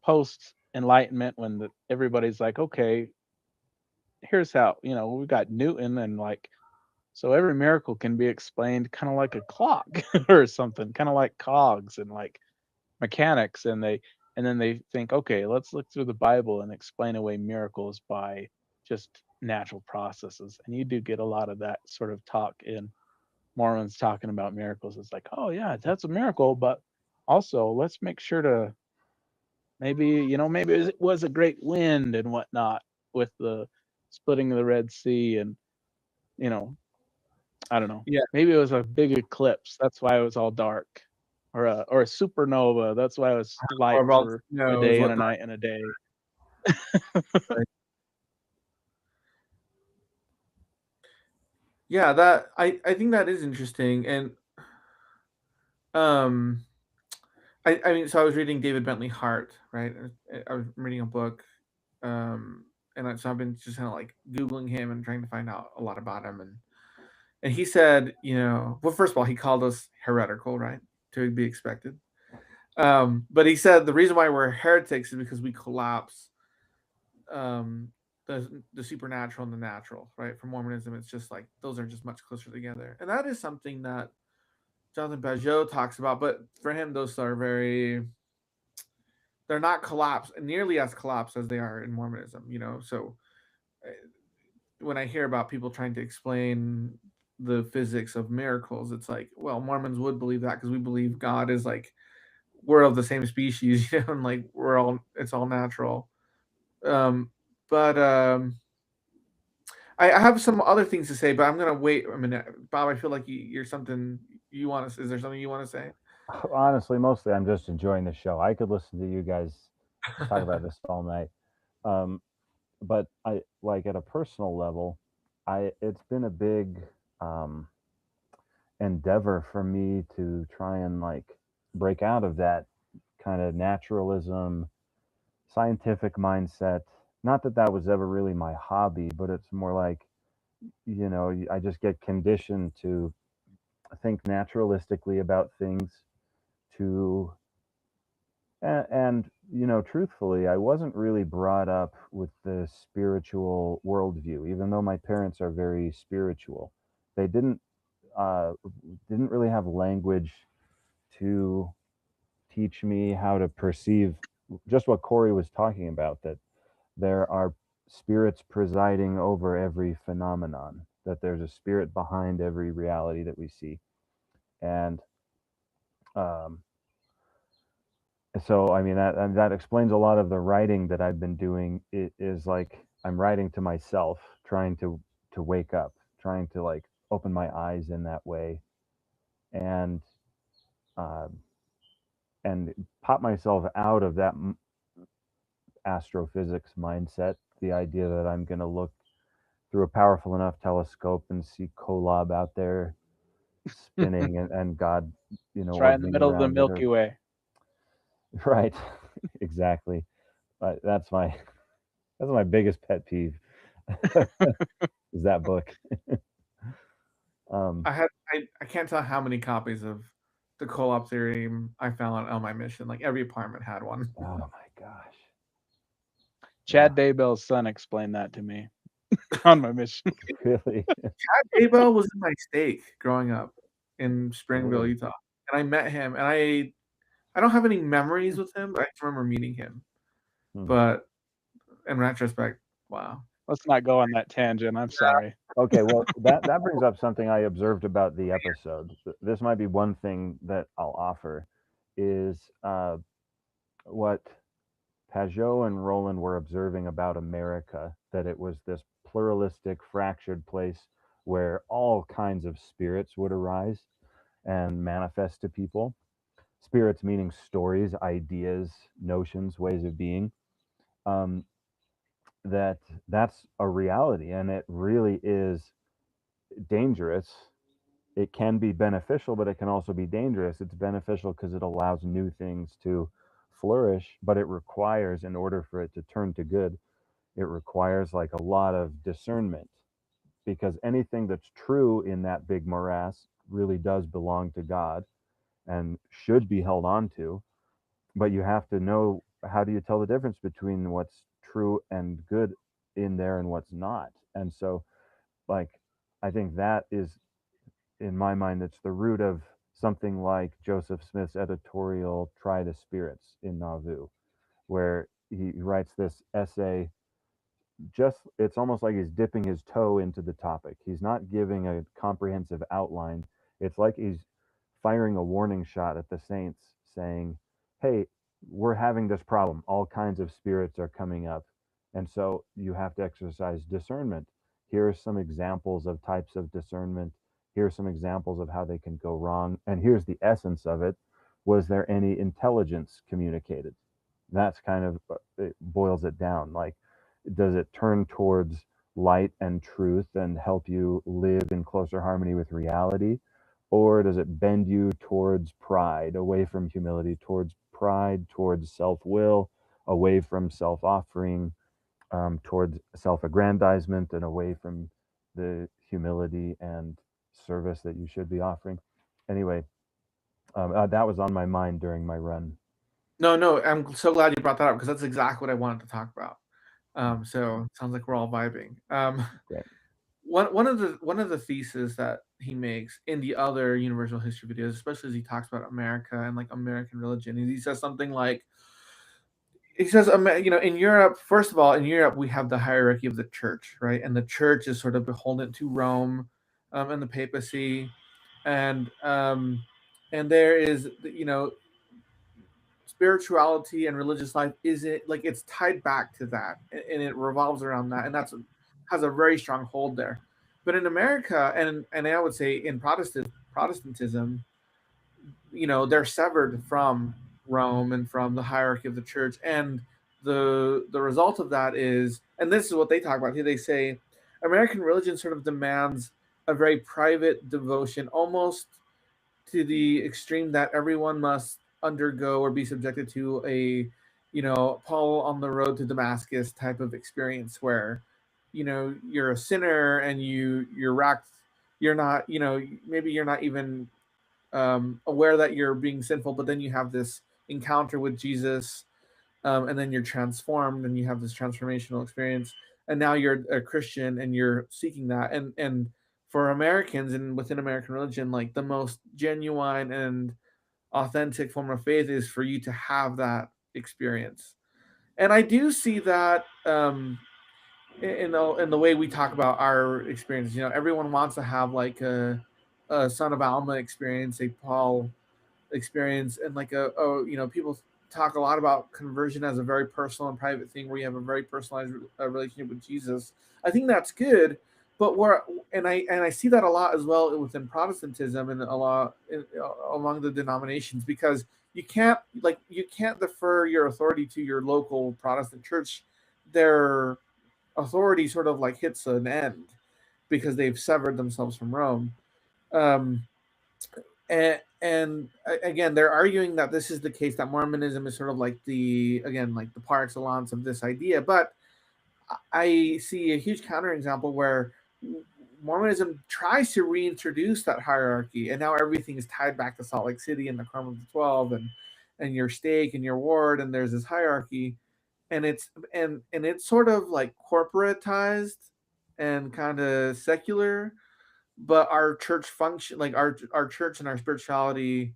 post Enlightenment when everybody's like, okay, here's how, we've got Newton and like, so every miracle can be explained kind of like a clock or something, kind of like cogs and like mechanics, and then they think, okay, let's look through the Bible and explain away miracles by just natural processes. And you do get a lot of that sort of talk in Mormons talking about miracles. It's like, oh yeah, that's a miracle, but also let's make sure to maybe it was a great wind and whatnot with the splitting of the Red Sea, and you know I don't know. Yeah, Maybe it was a big eclipse. That's why it was all dark, or a supernova. That's why it was or light for a volcanoes, day and a whatnot. night and a day. Right? Yeah, that I think that is interesting, and um, I mean, so I was reading David Bentley Hart, right? I was reading a book, so I've been just kind of like googling him and trying to find out a lot about him, and he said, well, first of all, he called us heretical, right? To be expected. But he said the reason why we're heretics is because we collapse um, the supernatural and the natural, right? For Mormonism, it's just like those are just much closer together, and that is something that Jonathan Pageau talks about. But for him, those are they're not collapsed nearly as collapsed as they are in Mormonism. So uh, when I hear about people trying to explain the physics of miracles, it's like, well, Mormons would believe that because we believe God is like we're of the same species, and like it's all natural. Um, but I have some other things to say, but I'm gonna wait a minute. Bob, I feel like you're something you want to. Is there something you want to say? Honestly, mostly I'm just enjoying the show. I could listen to you guys talk about this all night. Um, but I like at a personal level, it's been a big um, endeavor for me to try and like break out of that kind of naturalism, scientific mindset. Not that that was ever really my hobby, but it's more like I just get conditioned to think naturalistically about things, to and truthfully, I wasn't really brought up with the spiritual worldview, even though my parents are very spiritual. They uh, didn't really have language to teach me how to perceive just what Corey was talking about, that there are spirits presiding over every phenomenon, that there's a spirit behind every reality that we see. And um, so, I mean, that explains a lot of the writing that I've been doing. It is like I'm writing to myself, trying to wake up, trying to like open my eyes in that way, and uh, and pop myself out of that astrophysics mindset. The idea that I'm going to look through a powerful enough telescope and see Kolob out there spinning, and God, It's right in the orbiting middle of the around it. Milky Way. Right, exactly. But that's my biggest pet peeve. Is that book. um, I can't tell how many copies of the co-op theorem I found on my mission. Like every apartment had one. oh my gosh. Chad Daybell's son explained that to me on my mission. Really? Pageau was in my stake growing up in Springville, Really? Utah, and I met him. And I don't have any memories with him, but I just remember meeting him. Hmm. But in retrospect, wow. Let's not go on that tangent. I'm sorry. Okay, well, that brings up something I observed about the episode. This might be one thing that I'll offer, is what Pageau and Roland were observing about America, that it was this pluralistic, fractured place where all kinds of spirits would arise and manifest to people. Spirits meaning stories, ideas, notions, ways of being. Um, that that's a reality, and it really is dangerous. It can be beneficial, but it can also be dangerous. It's beneficial because it allows new things to flourish, but it requires, in order for it to turn to good, it requires like a lot of discernment, because anything that's true in that big morass really does belong to God and should be held on to. But you have to know, how do you tell the difference between what's true and good in there and what's not? And so, like, I think that is, in my mind, it's the root of something like Joseph Smith's editorial Try the Spirits in Nauvoo, where he writes this essay. Just, it's almost like he's dipping his toe into the topic. He's not giving a comprehensive outline. It's like he's firing a warning shot at the saints, saying, hey, we're having this problem, all kinds of spirits are coming up, and so you have to exercise discernment. Here are some examples of types of discernment. Here are some examples of how they can go wrong, and here's the essence of it. Was there any intelligence communicated? That's kind of, it boils it down. Like, does it turn towards light and truth and help you live in closer harmony with reality? Or does it bend you towards pride, away from humility, towards pride, towards self will, away from self offering, towards self aggrandizement, and away from the humility and service that you should be offering? Anyway, that was on my mind during my run. No, I'm so glad you brought that up because that's exactly what I wanted to talk about. So it sounds like we're all vibing. Great. One of the theses that he makes in the other universal history videos, especially as he talks about America and like American religion, is he says something like, he says, in Europe, first of all, in Europe we have the hierarchy of the church, right, and the church is sort of beholden to Rome, and the papacy, and there is, spirituality and religious life isn't like, it's tied back to that, and it revolves around that, and has a very strong hold there. But in America, and I would say in Protestantism, they're severed from Rome and from the hierarchy of the church, and the result of that is, and this is what they talk about here. They say American religion sort of demands a very private devotion, almost to the extreme that everyone must undergo or be subjected to a Paul on the road to Damascus type of experience, where you're a sinner and you're racked. You're not, maybe you're not even aware that you're being sinful, but then you have this encounter with Jesus, and then you're transformed and you have this transformational experience, and now you're a Christian and you're seeking that. And for Americans and within American religion, like the most genuine and authentic form of faith is for you to have that experience. And I do see that in the way we talk about our experiences. Everyone wants to have like a Son of Alma experience, a Paul experience, and like people talk a lot about conversion as a very personal and private thing where you have a very personalized relationship with Jesus. I think that's good, but I see that a lot as well within Protestantism and a lot among the denominations, because you can't defer your authority to your local Protestant church. Their authority sort of like hits an end because they've severed themselves from Rome. Um, and again, they're arguing that this is the case, that Mormonism is sort of like the par excellence of this idea. But I see a huge counterexample where Mormonism tries to reintroduce that hierarchy, and now everything is tied back to Salt Lake City and the Quorum of the 12, and your stake and your ward, and there's this hierarchy, and it's sort of like corporatized and kind of secular, but our church function, like our church and our spirituality,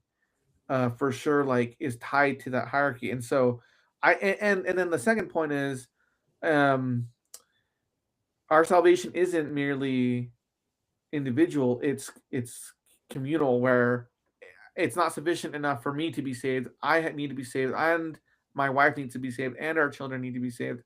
for sure, like is tied to that hierarchy. And so and then the second point is, um our salvation isn't merely individual, it's communal, where it's not sufficient enough for me to be saved. I need to be saved, and my wife needs to be saved, and our children need to be saved,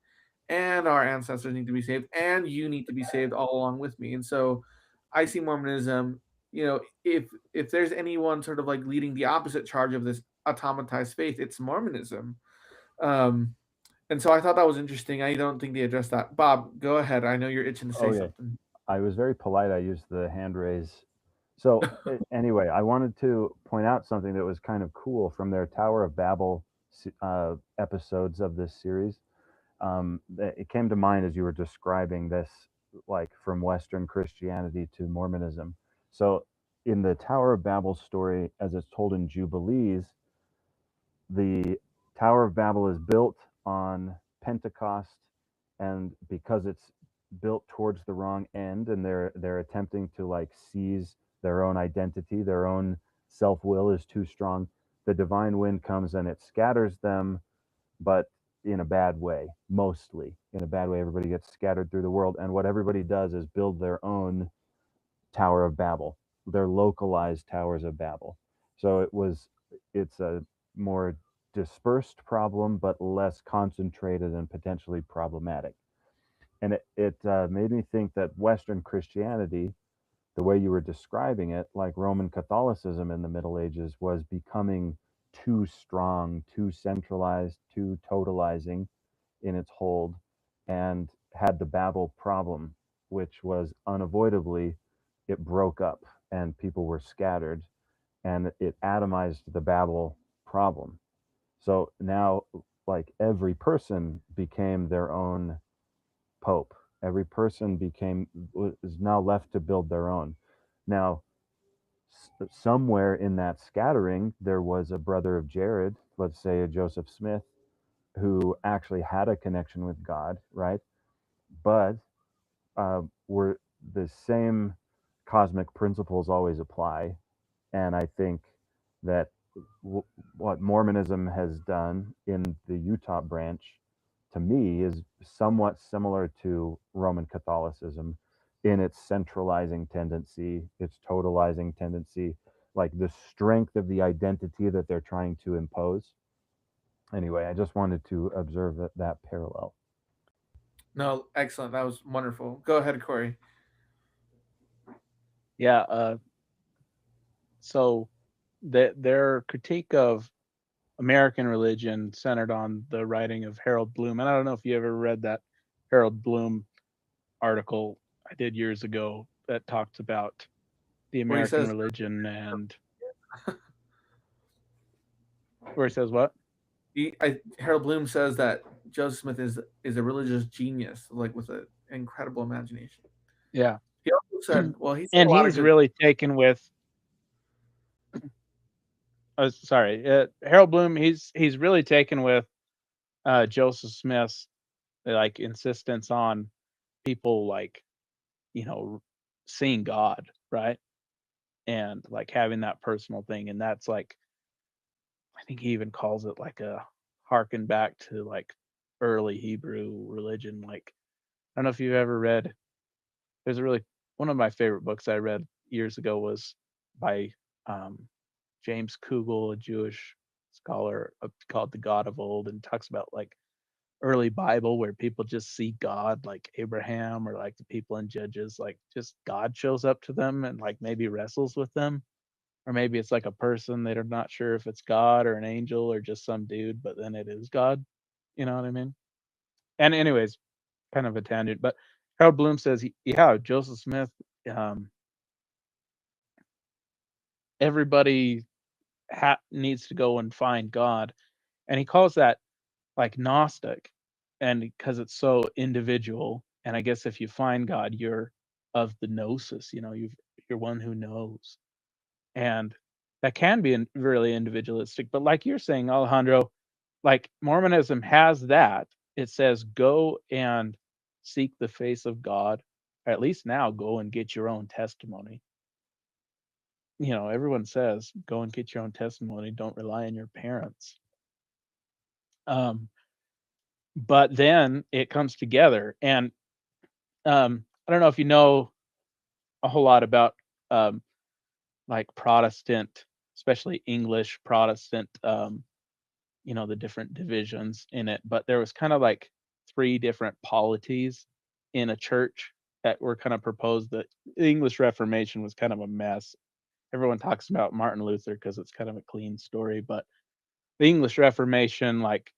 and our ancestors need to be saved, and you need to be saved all along with me. And so I see Mormonism, if there's anyone sort of like leading the opposite charge of this automatized faith, it's Mormonism. Um, and so I thought that was interesting. I don't think they addressed that. Bob, go ahead. I know you're itching to say Okay. something. I was very polite. I used the hand raise. So anyway, I wanted to point out something that was kind of cool from their Tower of Babel episodes of this series. It came to mind as you were describing this, like from Western Christianity to Mormonism. So in the Tower of Babel story, as it's told in Jubilees, the Tower of Babel is built on Pentecost, and because it's built towards the wrong end, and they're attempting to like seize their own identity, their own self will is too strong. The divine wind comes and it scatters them, but in a bad way, mostly in a bad way. Everybody gets scattered through the world, and what everybody does is build their own Tower of Babel, their localized towers of Babel. So it's a more dispersed problem, but less concentrated and potentially problematic. And it made me think that Western Christianity, the way you were describing it, like Roman Catholicism in the Middle Ages, was becoming too strong, too centralized, too totalizing in its hold, and had the Babel problem, which was unavoidably it broke up and people were scattered, and it atomized the Babel problem. So now, like every person became their own pope. Every person is now left to build their own. Now, somewhere in that scattering, there was a brother of Jared, let's say a Joseph Smith, who actually had a connection with God, right? But were the same cosmic principles always apply. And I think that what Mormonism has done in the Utah branch, to me, is somewhat similar to Roman Catholicism in its centralizing tendency, its totalizing tendency, like the strength of the identity that they're trying to impose. Anyway, I just wanted to observe that parallel. No, excellent. That was wonderful. Go ahead, Corey. Yeah. So their critique of American religion centered on the writing of Harold Bloom. And I don't know if you ever read that Harold Bloom article I did years ago that talks about the Where he American says, religion, and where he says what? Harold Bloom says that Joseph Smith is a religious genius, like with a incredible imagination. Yeah. He also said, well, he said And a lot of he's good. really taken with. Harold Bloom. He's really taken with Joseph Smith's like insistence on people like seeing God, right? And like having that personal thing, and that's like I think he even calls it like a harken back to like early Hebrew religion. Like I don't know if you've ever read. There's a really one of my favorite books I read years ago was by um, James Kugel, a Jewish scholar, called The God of Old, and talks about like early Bible where people just see God, like Abraham or like the people in Judges, like just God shows up to them and like maybe wrestles with them. Or maybe it's like a person they're not sure if it's God or an angel or just some dude, but then it is God. You know what I mean? And anyways, kind of a tangent, but Harold Bloom says, yeah, Joseph Smith, um, everybody needs to go and find God, and he calls that like Gnostic, and because it's so individual. And I guess if you find God, you're of the gnosis. You're one who knows, and that can be really individualistic. But like you're saying, Alejandro, like Mormonism has that. It says go and seek the face of God. Or at least now, go and get your own testimony. Everyone says go and get your own testimony. Don't rely on your parents. Um, but then it comes together, and I don't know if you know a whole lot about um, like Protestant, especially English Protestant. The different divisions in it, but there was kind of like three different polities in a church that were kind of proposed. That the English Reformation was kind of a mess. Everyone talks about Martin Luther because it's kind of a clean story, but the English Reformation, like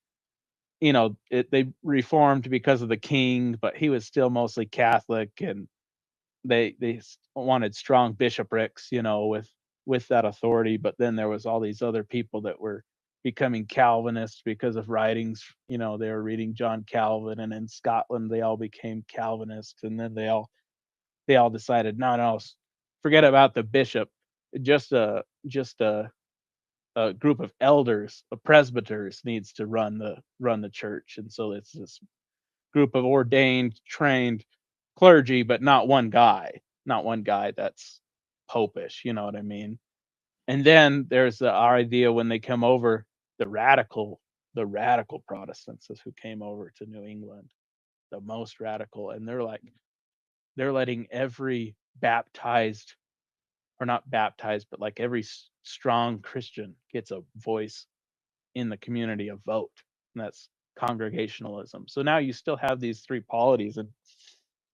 they reformed because of the king, but he was still mostly Catholic, and they wanted strong bishoprics, with that authority. But then there was all these other people that were becoming Calvinists because of writings. They were reading John Calvin, and in Scotland they all became Calvinists, and then they all decided, no, no, forget about the bishop, just a group of elders, a presbyters needs to run the church. And so it's this group of ordained, trained clergy, but not one guy that's popish. You know what I mean? And then there's our idea when they come over, the radical Protestants is who came over to New England, the most radical, and they're letting every baptized, or not baptized, but like every strong Christian gets a voice in the community, a vote, and that's congregationalism. So now you still have these three polities, and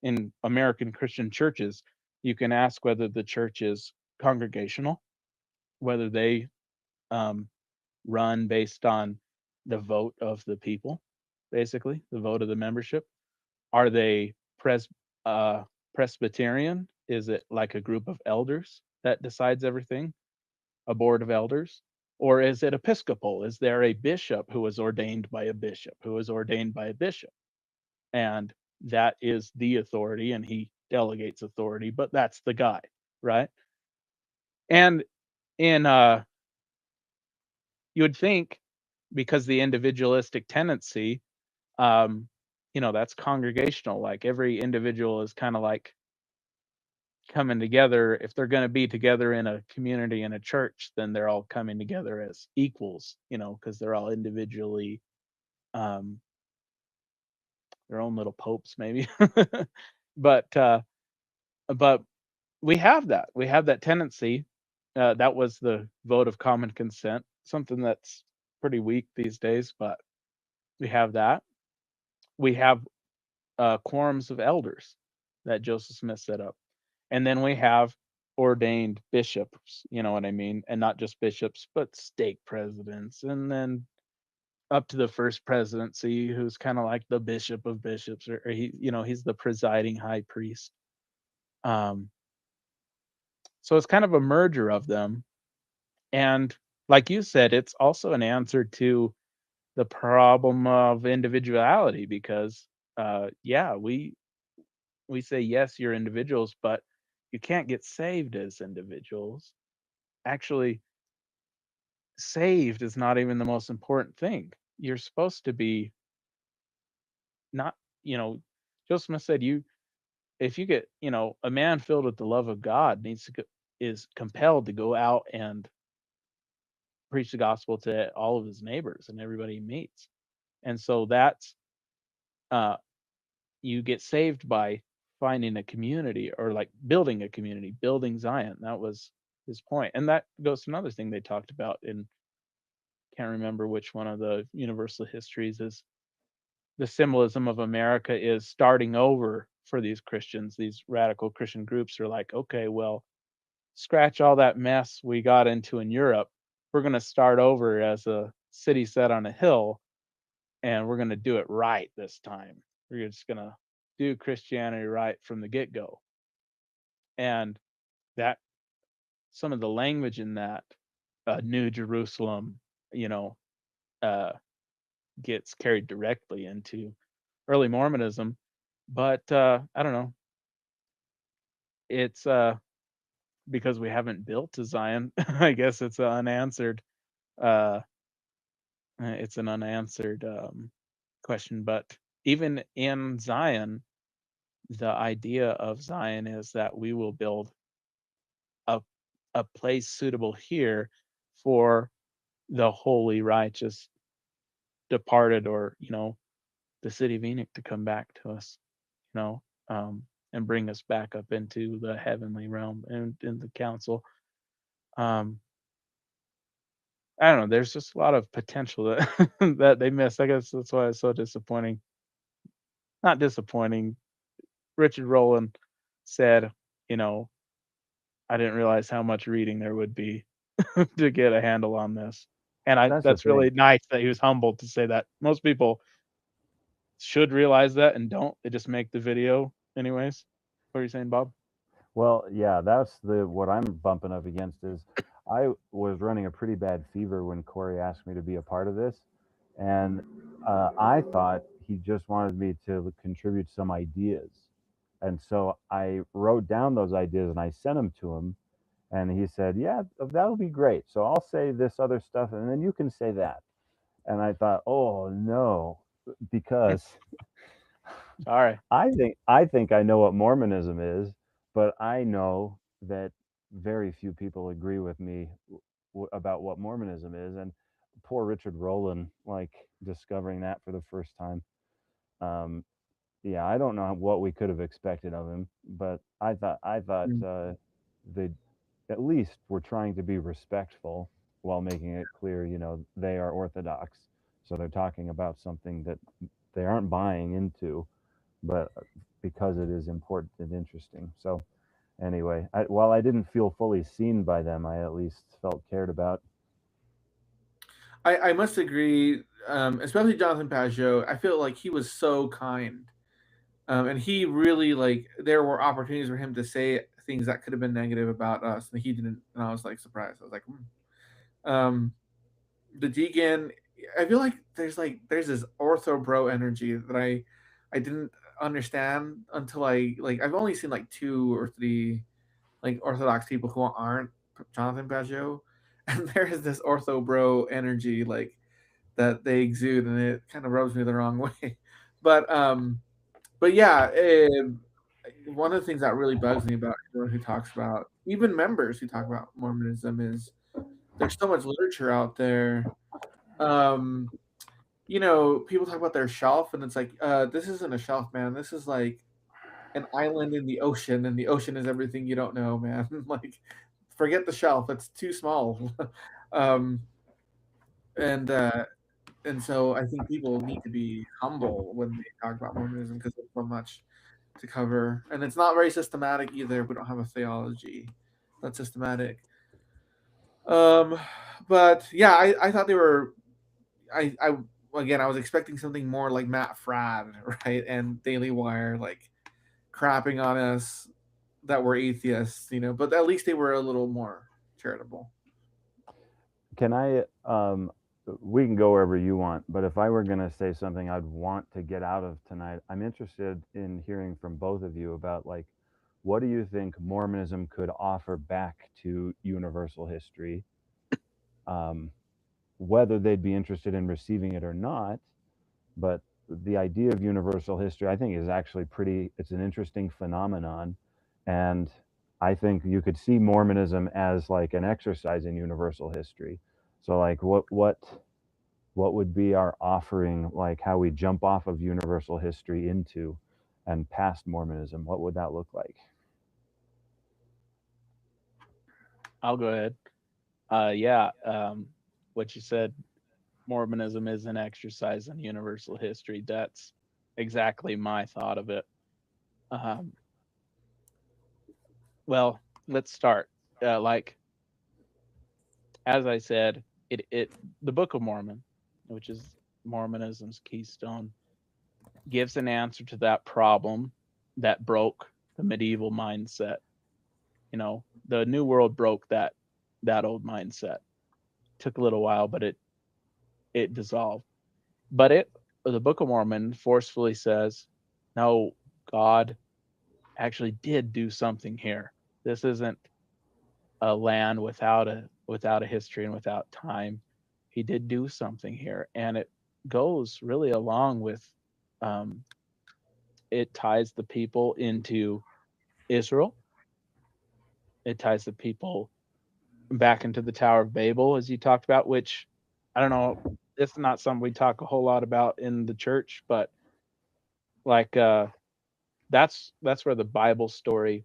in American Christian churches, you can ask whether the church is congregational, whether they um, run based on the vote of the people, basically the vote of the membership. Are they uh, Presbyterian? Is it like a group of elders that decides everything, a board of elders? Or is it Episcopal? Is there a bishop who is ordained by a bishop, who is ordained by a bishop? And that is the authority, and he delegates authority, but that's the guy, right? And in you would think, because the individualistic tendency, um, that's congregational. Like every individual is kind of like coming together. If they're going to be together in a community, in a church, then they're all coming together as equals, because they're all individually um, their own little popes, maybe. but but we have that tendency. That was the vote of common consent, something that's pretty weak these days, but we have that. We have quorums of elders that Joseph Smith set up. And then we have ordained bishops, you know what I mean? And not just bishops, but stake presidents. And then up to the first presidency, who's kind of like the bishop of bishops, or he's the presiding high priest. Um, so it's kind of a merger of them. And like you said, it's also an answer to the problem of individuality, because yeah, we say, yes, you're individuals, but you can't get saved as individuals. Actually, saved is not even the most important thing. You're supposed to be not, you know, Joseph Smith said, you, if you get, a man filled with the love of God needs to go, is compelled to go out and preach the gospel to all of his neighbors and everybody he meets. And so that's, uh, you get saved by finding a community, or like building a community, building Zion. That was his point. And that goes to another thing they talked about in, can't remember which one of the universal histories, is the symbolism of America is starting over for these Christians. These radical Christian groups are like, okay, well, scratch all that mess we got into in Europe. We're going to start over as a city set on a hill, and we're going to do it right this time. We're just going to do Christianity right from the get go. And that, some of the language in that, New Jerusalem, you know, uh, gets carried directly into early Mormonism. But I don't know. It's because we haven't built to Zion. I guess it's unanswered. Uh, it's an unanswered question. But even in Zion, the idea of Zion is that we will build a a place suitable here for the holy, righteous, departed, or the city of Enoch to come back to us, you know, and bring us back up into the heavenly realm and in the council. Um, I don't know. There's just a lot of potential that that they missed. I guess that's why it's so disappointing. Not disappointing. Richard Rowland said, you know, I didn't realize how much reading there would be to get a handle on this. And That's the that's thing. really nice that he was humbled to say that. Most people should realize that and don't. They just make the video anyways. What are you saying, Bob? Well, yeah, that's the what I'm bumping up against is I was running a pretty bad fever when Corey asked me to be a part of this, and I thought he just wanted me to contribute some ideas, and so I wrote down those ideas and I sent them to him, and he said, "Yeah, that'll be great. So I'll say this other stuff, and then you can say that." And I thought, "Oh no," because Sorry. I think I know what Mormonism is, but I know that very few people agree with me about what Mormonism is, and poor Richard Rowland, like discovering that for the first time. Um, yeah, I don't know what we could have expected of him, but I thought Mm. they at least were trying to be respectful while making it clear, they are Orthodox, so they're talking about something that they aren't buying into, but because it is important and interesting. So anyway, while I didn't feel fully seen by them, I at least felt cared about. I must agree, especially Jonathan Pageau. I feel like he was so kind, and he really like there were opportunities for him to say things that could have been negative about us, and he didn't. And I was like surprised. I was like, hmm. The Deacon. I feel like there's this ortho bro energy that I didn't understand until I've only seen like two or three like Orthodox people who aren't Jonathan Pageau, and there is this ortho bro energy that they exude, and it kind of rubs me the wrong way. But but yeah, one of the things that really bugs me about everyone who talks about, even members who talk about Mormonism, is there's so much literature out there. Um, people talk about their shelf, and it's like, this isn't a shelf, man. This is like an island in the ocean, and the ocean is everything you don't know, man. Like, forget the shelf; it's too small. um, and and so I think people need to be humble when they talk about Mormonism because there's so much to cover, and it's not very systematic either. We don't have a theology that's systematic. Um, but yeah, I thought they were. I again, I was expecting something more like Matt Fradd, right, and Daily Wire, like crapping on us that were atheists, but at least they were a little more charitable. Can I we can go wherever you want, but if I were going to say something I'd want to get out of tonight, I'm interested in hearing from both of you about, like, what do you think Mormonism could offer back to universal history? Whether they'd be interested in receiving it or not, but the idea of universal history, I think, is actually it's an interesting phenomenon. And I think you could see Mormonism as like an exercise in universal history. So like what would be our offering, like how we jump off of universal history into and past Mormonism? What would that look like? I'll go ahead. What you said, Mormonism is an exercise in universal history. That's exactly my thought of it. Um, well, let's start. Like as I said, the Book of Mormon, which is Mormonism's keystone, gives an answer to that problem that broke the medieval mindset. You know, the New World broke that old mindset. Took a little while, but it dissolved. But the Book of Mormon forcefully says, no, God actually did do something here. This isn't a land without a history and without time. He did do something here, and it goes really along with um, it ties the people into Israel. It ties the people back into the Tower of Babel, as you talked about, which I don't know, it's not something we talk a whole lot about in the church, but like that's where the Bible story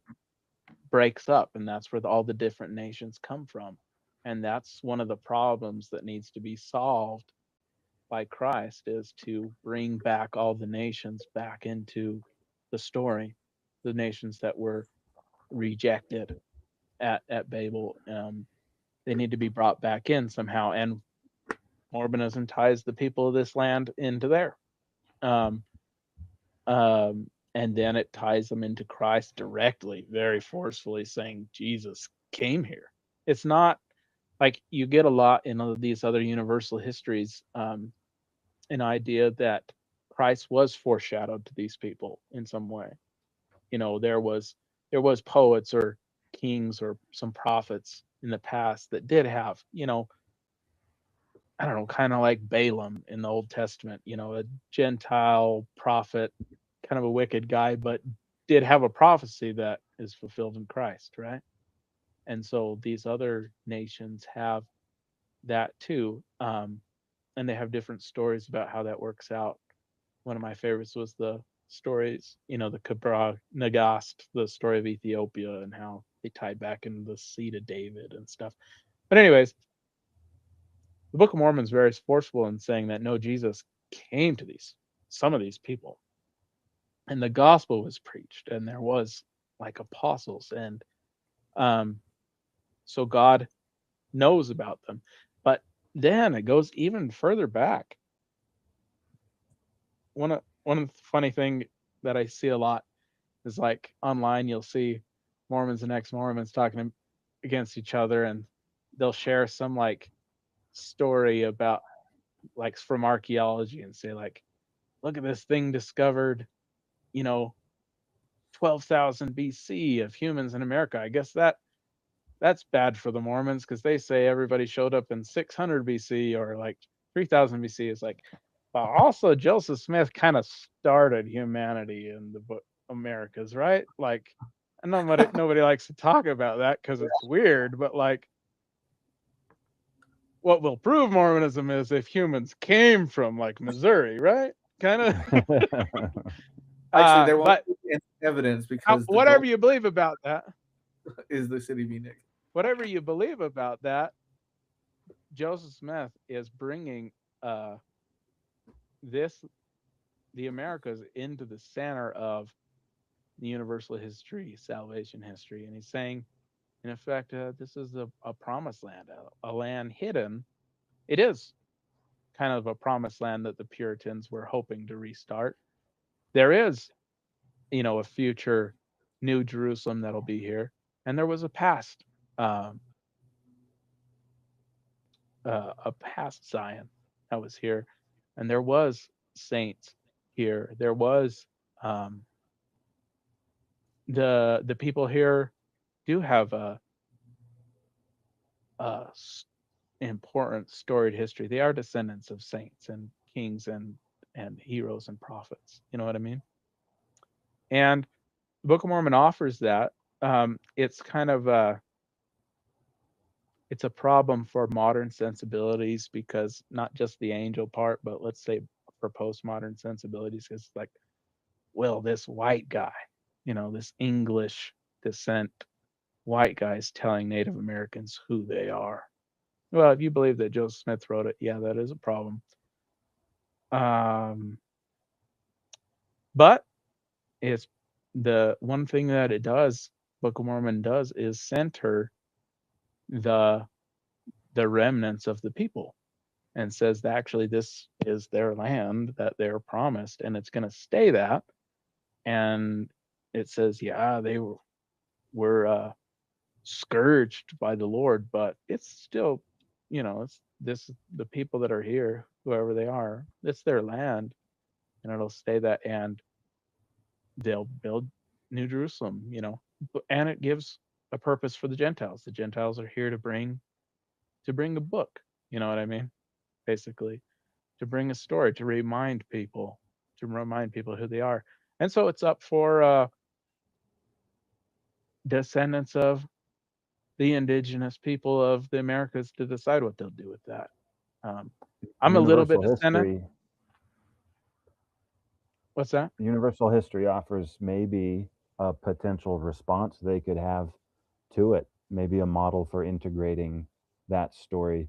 breaks up, and that's where all the different nations come from. And that's one of the problems that needs to be solved by Christ, is to bring back all the nations back into the story, the nations that were rejected at Babel. They need to be brought back in somehow, and Mormonism ties the people of this land into there. Um, and then it ties them into Christ directly, very forcefully, saying Jesus came here. It's not like you get a lot in these other universal histories, an idea that Christ was foreshadowed to these people in some way. You know, there was poets or kings or some prophets in the past that did have, I don't know, kind of like Balaam in the Old Testament, a Gentile prophet, kind of a wicked guy, but did have a prophecy that is fulfilled in Christ, right? And so these other nations have that too. And they have different stories about how that works out. One of my favorites was the stories, the Kabra Nagast, the story of Ethiopia, and how they tied back into the seed of David and stuff. But anyways, the Book of Mormon is very forceful in saying that no, Jesus came to some of these people, and the gospel was preached, and there was like apostles, and so God knows about them. But then it goes even further back. One of the funny thing that I see a lot is like online you'll see Mormons and ex-Mormons talking against each other, and they'll share some like story about like from archaeology and say like, look at this thing discovered, you know, 12,000 BC of humans in America. I guess that's bad for the Mormons because they say everybody showed up in 600 BC or like 3000 BC. Is like, but also Joseph Smith kind of started humanity in the Americas, right? Like, nobody likes to talk about that because it's weird, but like, what will prove Mormonism is if humans came from like Missouri, right? Kind of. Actually, there won't But be any evidence because the whatever gold you believe about that, is the city v. Nick. whatever you believe about that, Joseph Smith is bringing this the Americas into the center of the universal history, salvation history, and he's saying, in effect, this is a promised land, a land hidden. It is kind of a promised land that the Puritans were hoping to restart. There is, a future New Jerusalem that'll be here, and there was a past um, a past Zion that was here, and there was saints here. There was the people here do have a important storied history. They are descendants of saints and kings and heroes and prophets. You know what I mean? And the Book of Mormon offers that. It's kind of it's a problem for modern sensibilities because not just the angel part, but let's say for postmodern sensibilities, because like, well, this white guy, this English descent white guy is telling Native Americans who they are. Well, if you believe that Joseph Smith wrote it, yeah, that is a problem. But it's the one thing that it does, Book of Mormon does, is center the remnants of the people and says that actually this is their land that they're promised and it's going to stay that. And it says, yeah, they were scourged by the Lord, but it's still, it's the people that are here, whoever they are, it's their land and it'll stay that. And they'll build New Jerusalem, and it gives a purpose for the Gentiles. The Gentiles are here to bring a book, you know what I mean? Basically, to bring a story, to remind people who they are. And so it's up for descendants of the indigenous people of the Americas to decide what they'll do with that. I'm a little bit Universal descendant. history. What's that? Universal history offers maybe a potential response they could have to it, maybe a model for integrating that story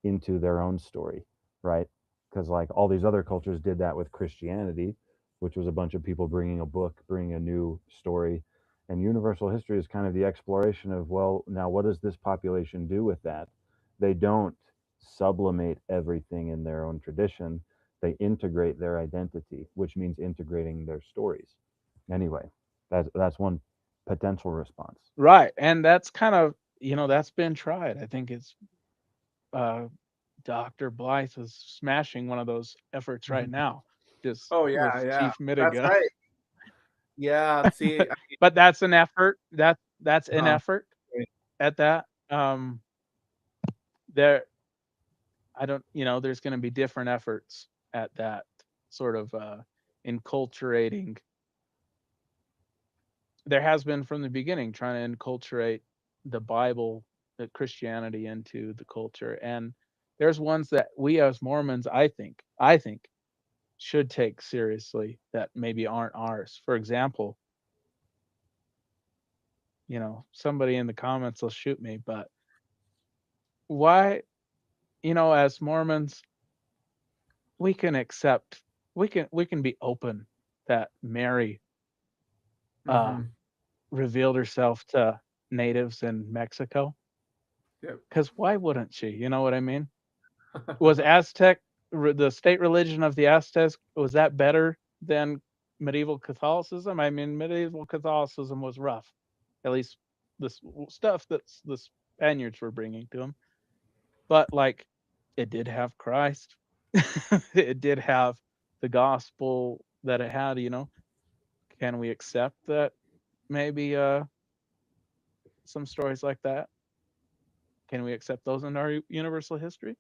into their own story, right? Because like all these other cultures did that with Christianity, which was a bunch of people bringing a book, bringing a new story. And universal history is kind of the exploration of, well, now what does this population do with that? They don't sublimate everything in their own tradition. They integrate their identity, which means integrating their stories. Anyway, that's one potential response. Right. And that's kind of, that's been tried. I think it's Dr. Blythe is smashing one of those efforts right now, just Oh with yeah, yeah, Chief that's Mitiga. right. Yeah, see, But that's an effort. That's an huh, effort at that. There, I don't, there's going to be different efforts at that sort of enculturating. There has been from the beginning trying to enculturate the Bible, the Christianity into the culture, and there's ones that we as Mormons, I think, should take seriously that maybe aren't ours. For example, somebody in the comments will shoot me, but why, as Mormons, we can accept, we can be open that Mary uh, mm-hmm. revealed herself to natives in Mexico. Yep. Because why wouldn't she? You know what I mean? Was Aztec the state religion of the Aztecs, was that better than medieval Catholicism? I mean, medieval Catholicism was rough, at least the stuff that the Spaniards were bringing to them. But like, it did have Christ. It did have the gospel that it had. Can we accept that? Maybe some stories like that. Can we accept those in our universal history?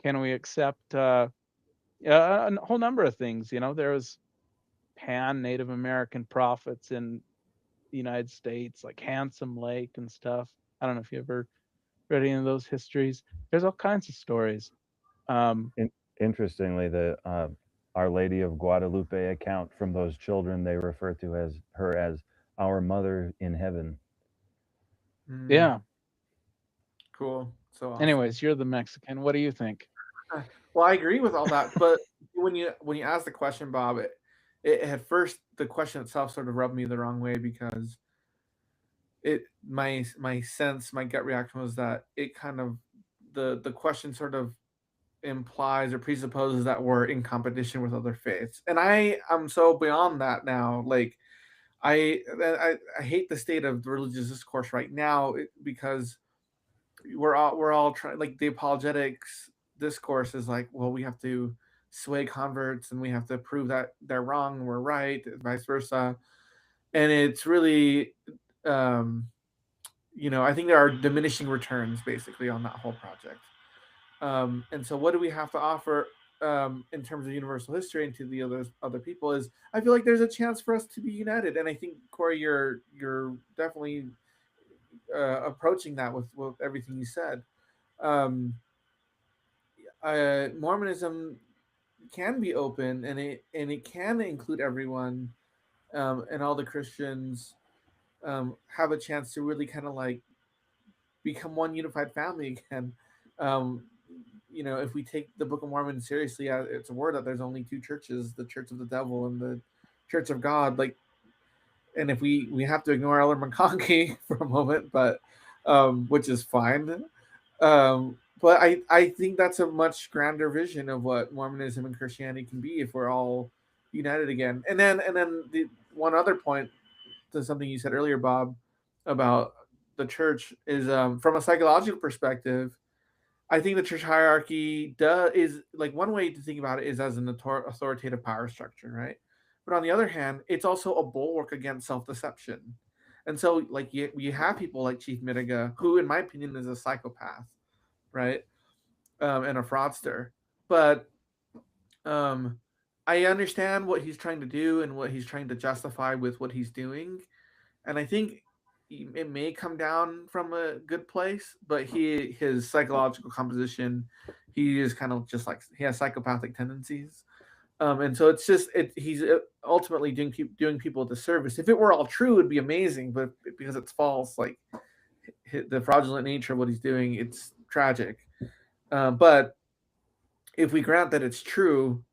Can we accept a whole number of things? There was pan Native American prophets in the United States, like Handsome Lake and stuff. I don't know if you ever read any of those histories. There's all kinds of stories. In, interestingly, the Our Lady of Guadalupe account from those children, they refer to as her as our mother in heaven. Yeah. Cool. So awesome. Anyways, you're the Mexican. What do you think? Well, I agree with all that, but when you ask the question, Bob, it at first the question itself sort of rubbed me the wrong way because my sense, my gut reaction was that it kind of the question sort of implies or presupposes that we're in competition with other faiths, and I am so beyond that now. Like I hate the state of the religious discourse right now because we're all trying, like the apologetics discourse is like, well, we have to sway converts and we have to prove that they're wrong and we're right, vice versa. And it's really, um, I think there are diminishing returns basically on that whole project. And so, what do we have to offer in terms of universal history and to the other people? Is I feel like there's a chance for us to be united, and I think Corey, you're definitely approaching that with everything you said. Um, Mormonism can be open, and it can include everyone, and all the Christians have a chance to really kind of like become one unified family again. Um, if we take the Book of Mormon seriously, it's a word that there's only two churches: the Church of the Devil and the Church of God. Like, and if we have to ignore Elder McConkie for a moment, but which is fine. But I think that's a much grander vision of what Mormonism and Christianity can be if we're all united again. And then the one other point to something you said earlier, Bob, about the church is from a psychological perspective. I think the church hierarchy is like one way to think about it is as an authoritative power structure, right? But on the other hand, it's also a bulwark against self-deception. And so, like, you have people like Chief Mitiga, who, in my opinion, is a psychopath, right? And a fraudster. But um, I understand what he's trying to do and what he's trying to justify with what he's doing. And I think it may come down from a good place, but his psychological composition, he is kind of just like he has psychopathic tendencies, and so it's just he's ultimately doing people a disservice. If it were all true, it'd be amazing, but because it's false, like the fraudulent nature of what he's doing, it's tragic. But if we grant that it's true,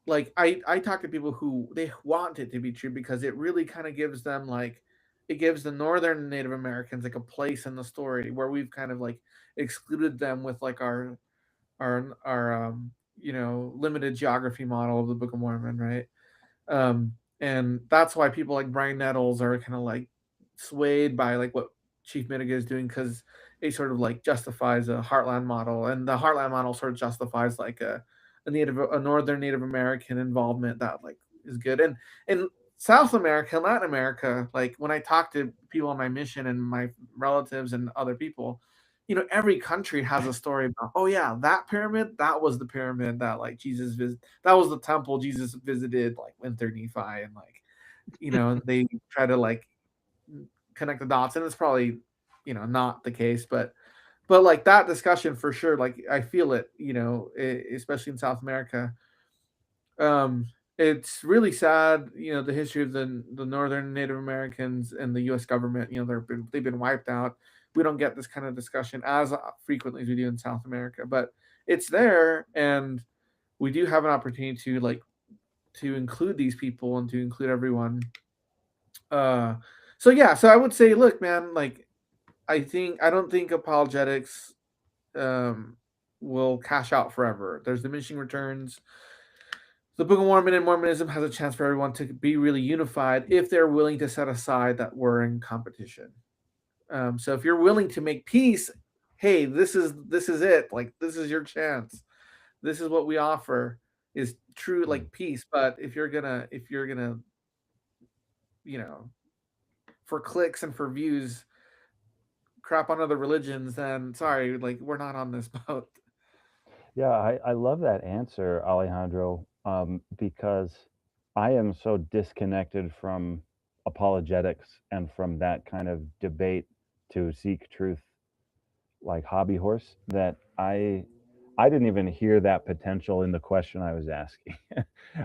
like I talk to people who they want it to be true because it really kind of gives them like it gives the northern Native Americans like a place in the story where we've kind of like excluded them with like our limited geography model of the Book of Mormon, right? And that's why people like Brian Nettles are kind of like swayed by like what Chief Mitiga is doing because it sort of like justifies a heartland model, and the heartland model sort of justifies like a northern Native American involvement that like is good. And in South America, Latin America, like when I talk to people on my mission and my relatives and other people, every country has a story about, oh yeah, that pyramid, that was the pyramid that like that was the temple Jesus visited like when through Nephi, and like, they try to like connect the dots, and it's probably, not the case, but like that discussion for sure, like I feel it, especially in South America. Um, it's really sad, the history of the northern Native Americans and the U.S. government. They've been wiped out. We don't get this kind of discussion as frequently as we do in South America, but it's there, and we do have an opportunity to like to include these people and to include everyone. Uh, so yeah, so I would say, look, man, like I don't think apologetics um, will cash out forever. There's diminishing returns. The Book of Mormon and Mormonism has a chance for everyone to be really unified if they're willing to set aside that we're in competition. So if you're willing to make peace, hey, this is it. Like this is your chance. This is what we offer is true like peace. But if you're gonna you know for clicks and for views crap on other religions, then sorry, like we're not on this boat. Yeah, I love that answer, Alejandro, because I am so disconnected from apologetics and from that kind of debate to seek truth like hobby horse that I didn't even hear that potential in the question I was asking.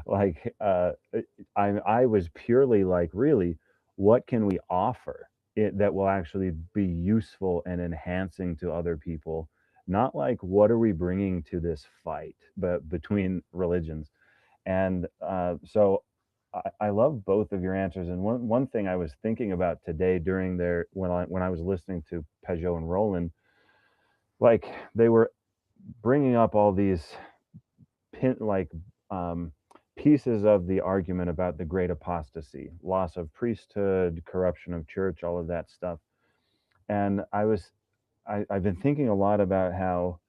like I was purely like, really, what can we offer that will actually be useful and enhancing to other people? Not like what are we bringing to this fight, but between religions. And so I love both of your answers. And one thing I was thinking about today during their when I was listening to Pageau and Roland, like they were bringing up all these pin like um, pieces of the argument about the great apostasy, loss of priesthood, corruption of church, all of that stuff. And I've been thinking a lot about how,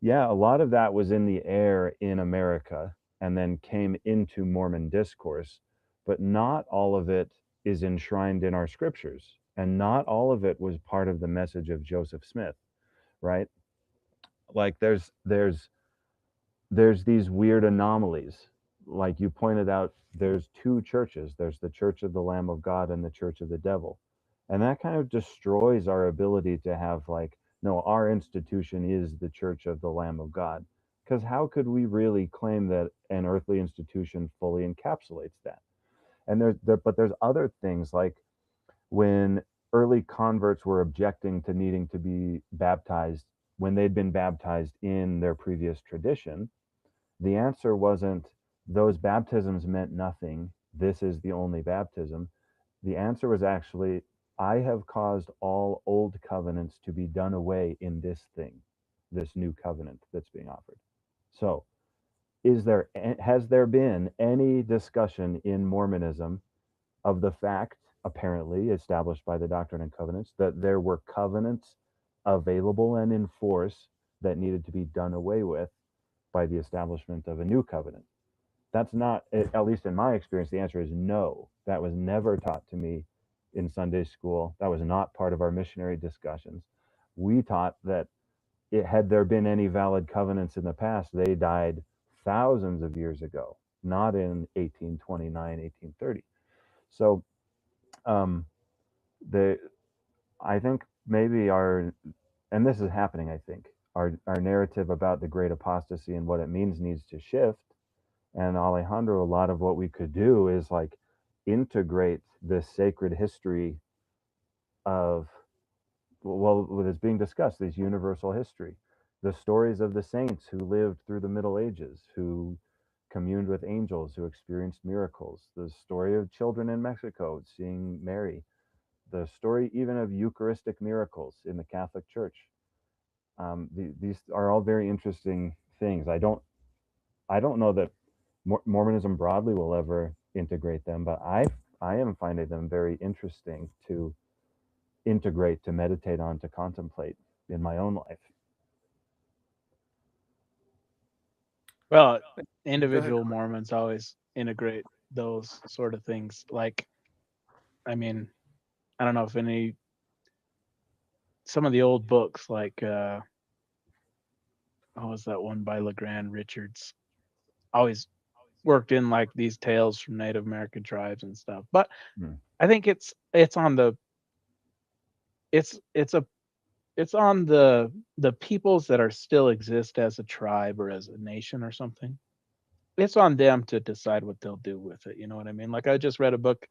yeah, a lot of that was in the air in America and then came into Mormon discourse, but not all of it is enshrined in our scriptures. And not all of it was part of the message of Joseph Smith, right? Like there's these weird anomalies. Like you pointed out, there's two churches. There's the Church of the Lamb of God and the Church of the Devil. And that kind of destroys our ability to have like, no, our institution is the Church of the Lamb of God. Because how could we really claim that an earthly institution fully encapsulates that? And but there's other things like when early converts were objecting to needing to be baptized when they'd been baptized in their previous tradition, the answer wasn't those baptisms meant nothing. This is the only baptism. The answer was actually, I have caused all old covenants to be done away in this thing, this new covenant that's being offered. So, has there been any discussion in Mormonism of the fact, apparently established by the Doctrine and Covenants, that there were covenants available and in force that needed to be done away with by the establishment of a new covenant? That's not, at least in my experience, the answer is no. That was never taught to me in Sunday school. That was not part of our missionary discussions. We taught that had there been any valid covenants in the past, they died thousands of years ago, not in 1829, 1830. So um, the I think maybe and this is happening, I think, our narrative about the great apostasy and what it means needs to shift. And Alejandro, a lot of what we could do is like integrate this sacred history of, well, what is being discussed, this universal history, the stories of the saints who lived through the Middle Ages, who communed with angels, who experienced miracles, the story of children in Mexico seeing Mary, the story even of Eucharistic miracles in the Catholic Church. These are all very interesting things. I don't know that Mormonism broadly will ever integrate them, but I am finding them very interesting to integrate, to meditate on, to contemplate in my own life. Well, Go ahead. individual Mormons always integrate those sort of things. Like, I mean, I don't know if some of the old books, like what was that one by LeGrand Richards, always worked in like these tales from Native American tribes and stuff. But Hmm. I think it's on the it's a it's on the peoples that are still exist as a tribe or as a nation or something. It's on them to decide what they'll do with it. You know what I mean? Like I just read a book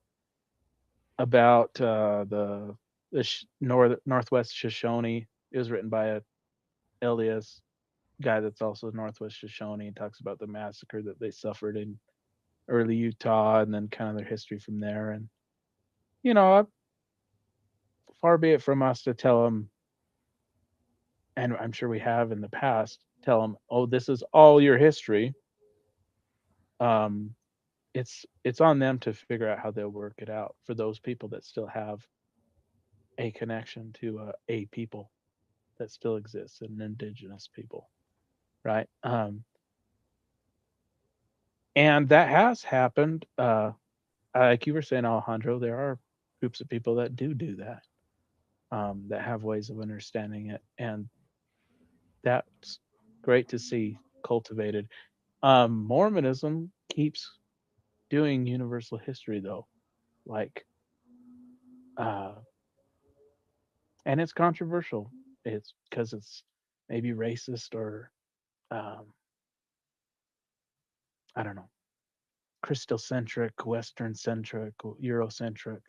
about the Northwest Shoshone. It was written by a Elias guy that's also Northwest Shoshone, and talks about the massacre that they suffered in early Utah, and then kind of their history from there. And you know, far be it from us to tell them, and I'm sure we have in the past, tell them, oh, this is all your history. Um, it's on them to figure out how they'll work it out for those people that still have a connection to a people that still exists, an indigenous people, right? And that has happened. Like you were saying, Alejandro, there are groups of people that do that, that have ways of understanding it, and that's great to see cultivated. Mormonism keeps doing universal history though, like, uh, and it's controversial. It's because it's maybe racist or um, I don't know, Christocentric, Western centric, Eurocentric.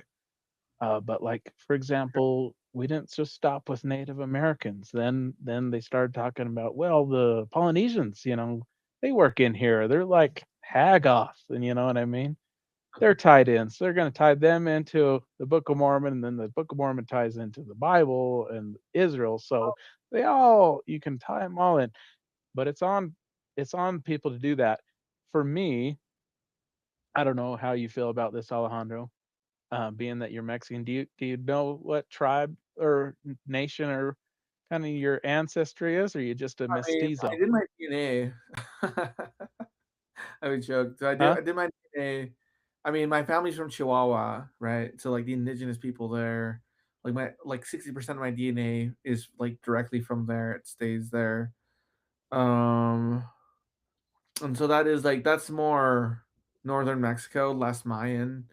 But like for example, we didn't just stop with Native Americans. Then they started talking about, well, the Polynesians, they work in here. They're like Hagoth, and you know what I mean? They're tied in. So they're going to tie them into the Book of Mormon, and then the Book of Mormon ties into the Bible and Israel. So you can tie them all in. But it's on people to do that. For me, I don't know how you feel about this, Alejandro. Being that you're Mexican, do you know what tribe or nation or kind of your ancestry is, or you just a I mean, mestizo? I did my DNA. I would joke. So Huh? I did my DNA. I mean, my family's from Chihuahua, right? So like the indigenous people there, like 60% of my DNA is like directly from there. It stays there. Um and so that is like that's more northern Mexico, less Mayan.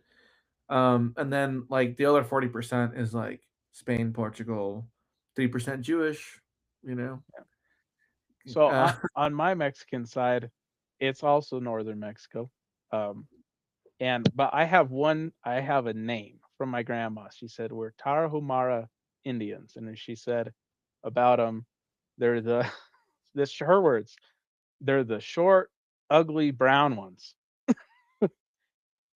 And then like the other 40% is like Spain, Portugal, 3% Jewish, you know. So Uh, on my Mexican side, it's also northern Mexico. Um, but I have a name from my grandma. She said we're Tarahumara Indians, and then she said about them, they're the this her words, they're the short, ugly brown ones.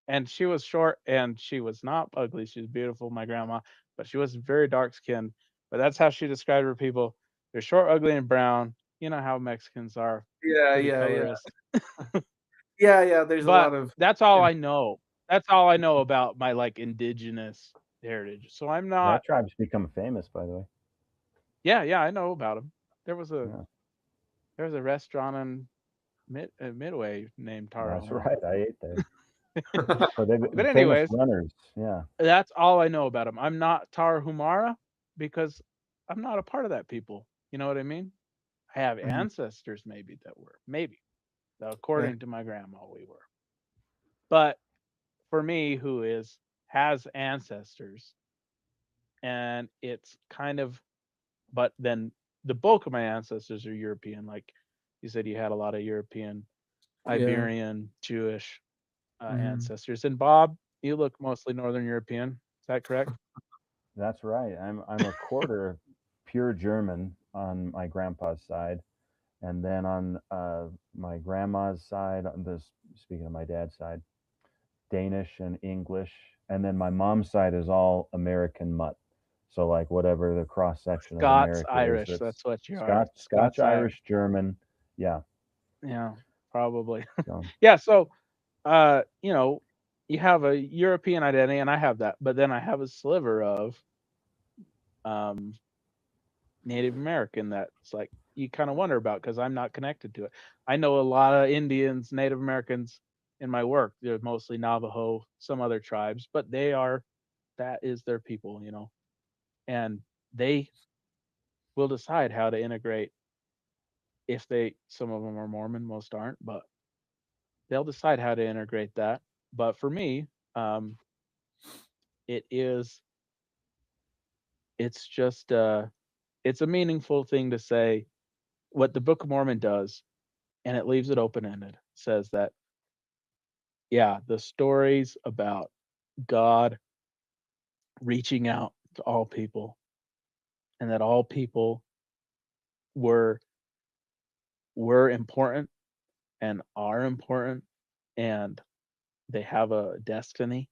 And she was short, and she was not ugly. She was beautiful, my grandma, but she was very dark skinned. But that's how she described her people. They're short, ugly, and brown. You know how Mexicans are, yeah, pretty yeah, yeah. colorist. Yeah, yeah, there's a But lot of that's all I know. That's all I know about my like indigenous heritage. So I'm That not. tribe's become famous, by the way. Yeah, yeah, I know about them. There was a Yeah, there was a restaurant in Midway named that's Tarahumara. right. I ate there. But they're But famous anyways, runners. Yeah. that's all I know about them. I'm not Tarahumara because I'm not a part of that people. You know what I mean? I have Mhm, ancestors maybe that were maybe okay. according to my grandma we were. But for me, who is has ancestors, and it's kind of, but then the bulk of my ancestors are European. Like you said, you had a lot of European, Yeah. Iberian, Jewish Mhm. ancestors. And Bob, you look mostly Northern European. Is that correct? That's right. I'm a quarter pure German on my grandpa's side, and then on my grandma's side, on this speaking of my dad's side, Danish and English, and then my mom's side is all American mutt. So like whatever the cross section of Scots, America is, Irish. that's That's what you are. Scotch, Scots, Irish. Irish, German. Yeah. Yeah, probably. So Yeah. So, you know, you have a European identity, and I have that, but then I have a sliver of um, Native American that's like you kind of wonder about because I'm not connected to it. I know a lot of Indians, Native Americans in my work. They're mostly Navajo, some other tribes, but that is their people, and they will decide how to integrate if some of them are Mormon, most aren't, but they'll decide how to integrate that. But for me, um, it is it's just it's a meaningful thing to say what the Book of Mormon does, and it leaves it open ended. Says that yeah, the stories about God reaching out to all people, and that all people were important and are important, and they have a destiny,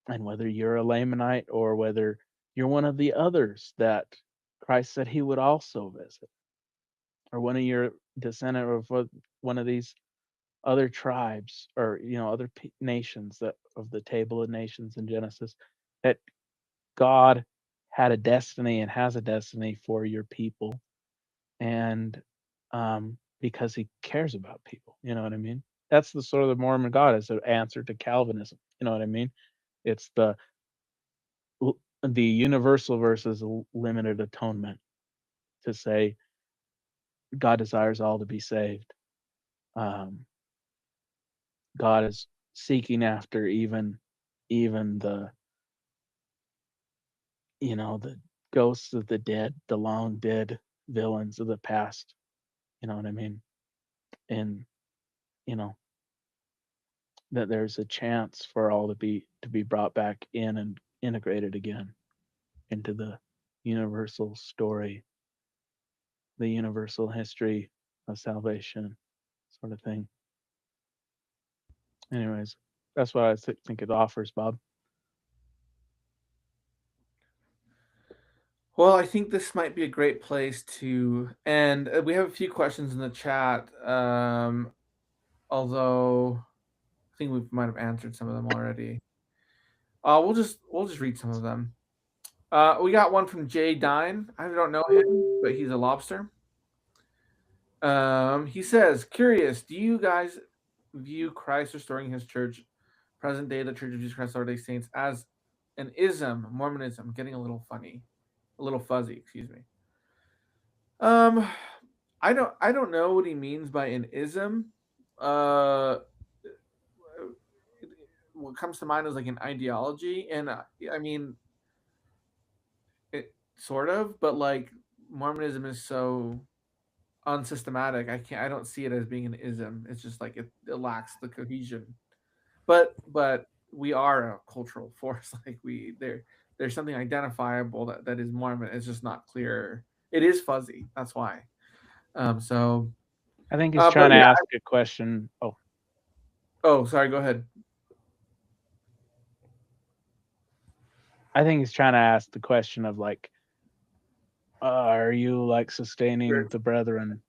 and whether you're a Lamanite or whether you're one of the others that Christ said he would also visit, or one of your descendant of one of these other tribes, or other nations that of the table of nations in Genesis, that God had a destiny and has a destiny for your people, and because he cares about people, you know what I mean? That's the sort of the Mormon God is an answer to Calvinism. You know what I mean? It's the universal versus limited atonement, to say God desires all to be saved. Um, God is seeking after even the ghosts of the dead, the long dead villains of the past. You know what I mean? And you know that there's a chance for all to be brought back in and integrated again into the universal story, the universal history of salvation, sort of thing. Anyways, that's what I think it offers, Bob. Well, I think this might be a great place to end. We have a few questions in the chat, although I think we might have answered some of them already. We'll just read some of them. We got one from Jay Dine. I don't know him, but he's a lobster. He says, curious, do you guys view Christ restoring his church, present day, the Church of Jesus Christ of Latter-day Saints, as an ism, Mormonism, getting a little funny, a little fuzzy, excuse me. Um, I don't know what he means by an ism. Uh, what comes to mind is like an ideology, and I mean, it sort of, but like Mormonism is so unsystematic. I don't see it as being an ism. It's just like it lacks the cohesion. But we are a cultural force. Like there's something identifiable that is Mormon. It's just not clear. It is fuzzy. That's why. So I think he's but trying to yeah. ask a question. Oh, sorry. Go ahead. I think he's trying to ask the question of like, are you like sustaining the brethren?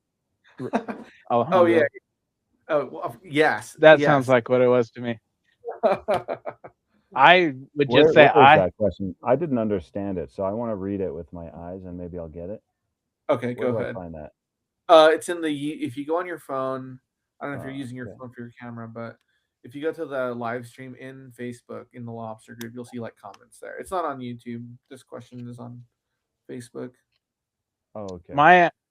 Oh yeah. Alejandro. Oh well, yes. That sounds Yes. like what it was to me. I would just Where say is that question? I didn't understand it, so I want to read it with my eyes, and maybe I'll get it. Okay, Where go do I ahead. find that? It's in the if you go on your phone. I don't know if you're using your Okay. phone for your camera, but if you go to the live stream in Facebook in the Lobster group, you'll see like comments there. It's not on YouTube. This question is on Facebook. Oh, okay.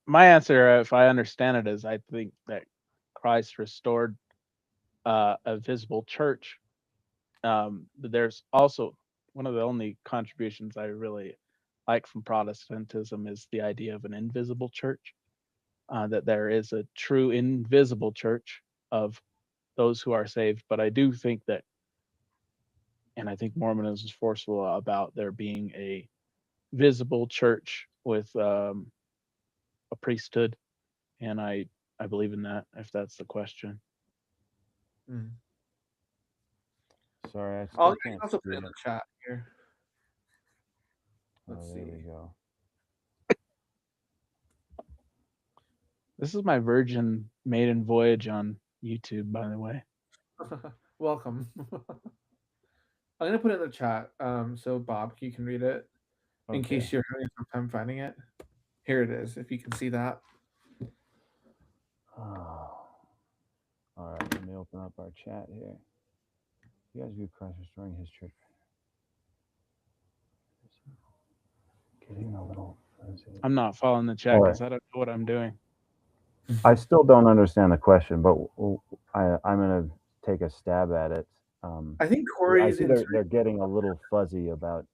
my answer, if I understand it, is I think that Christ restored a visible church. But there's also one of the only contributions I really like from Protestantism is the idea of an invisible church. That there is a true invisible church of those who are saved. But I do think that, and I think Mormonism is forceful about there being a visible church with a priesthood, and I believe in that. If that's the question. Mm. Sorry, I Oh, still you can can't also see put it in it. the chat here. Oh, Let's there we see. go. This is my virgin maiden voyage on YouTube, by the way. Welcome. I'm gonna put it in the chat, so Bob, you can read it in Okay. case you're having a tough time finding it. Here it is. If you can see that. Oh. All right, let me open up our chat here. You guys view Christ restoring his church. Getting a little fuzzy. I'm not following the chat because I don't know what I'm doing. I still don't understand the question, but I'm going to take a stab at it. I think I Corey's see in. they're getting a little fuzzy about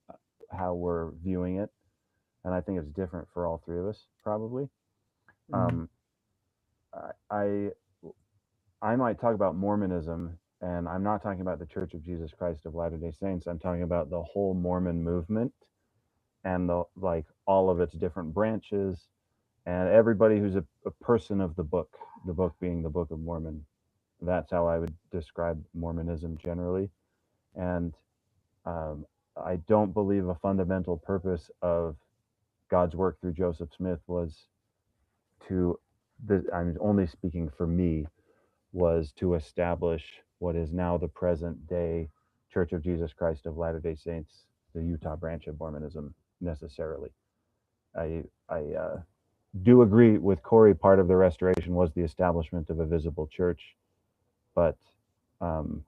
how we're viewing it, and I think it's different for all three of us, probably. Mm. I I might talk about Mormonism, and I'm not talking about the Church of Jesus Christ of Latter-day Saints. I'm talking about the whole Mormon movement and like all of its different branches and everybody who's a person of the book being the Book of Mormon. That's how I would describe Mormonism generally. And um, I don't believe a fundamental purpose of God's work through Joseph Smith was to, I'm only speaking for me, was to establish what is now the present day Church of Jesus Christ of Latter-day Saints, the Utah branch of Mormonism, necessarily. I do agree with Corey. Part of the restoration was the establishment of a visible church, but um,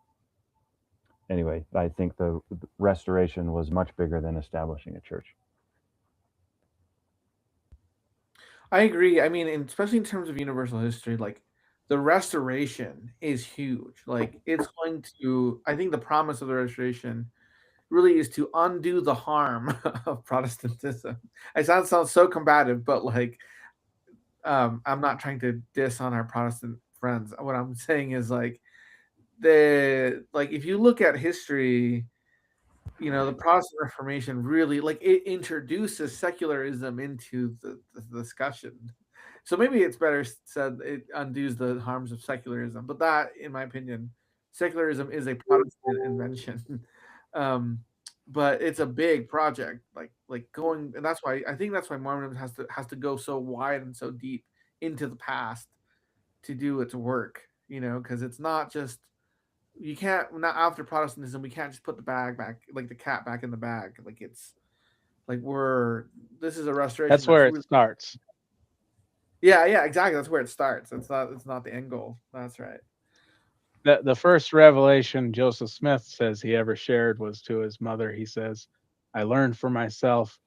anyway, I think the restoration was much bigger than establishing a church. I agree. I mean, especially in terms of universal history, like the restoration is huge. Like it's going to. I think the promise of the restoration really is to undo the harm of Protestantism. I sound so combative, but like I'm not trying to diss on our Protestant friends. What I'm saying is like if you look at history, the Protestant Reformation really like it introduces secularism into the discussion. So maybe it's better said it undoes the harms of secularism. But that, in my opinion, secularism is a Protestant invention. um, but it's a big project, like going, and that's why I think that's why Mormonism has to go so wide and so deep into the past to do its work. Because it's not just you can't not after Protestantism we can't just put the bag back like the cat back in the bag like it's Like this is a restoration. That's where it really, starts. yeah, exactly. That's where it starts. It's not the end goal. That's right. The first revelation Joseph Smith says he ever shared was to his mother. He says, "I learned for myself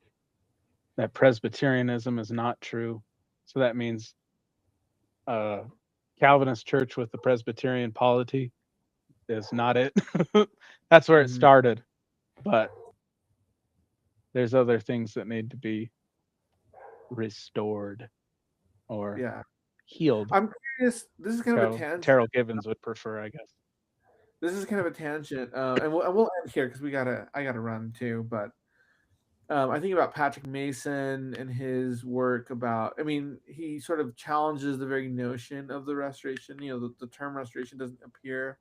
that Presbyterianism is not true." So that means Calvinist church with the Presbyterian polity is not it. That's where it started. But there's other things that need to be restored or healed. I'm curious. This is kind of a tangent. Terrell Givens would prefer, I guess. This is kind of a tangent, and we'll end here because I gotta run too. But I think about Patrick Mason and his work about. I mean, he sort of challenges the very notion of the restoration. You know, the term restoration doesn't appear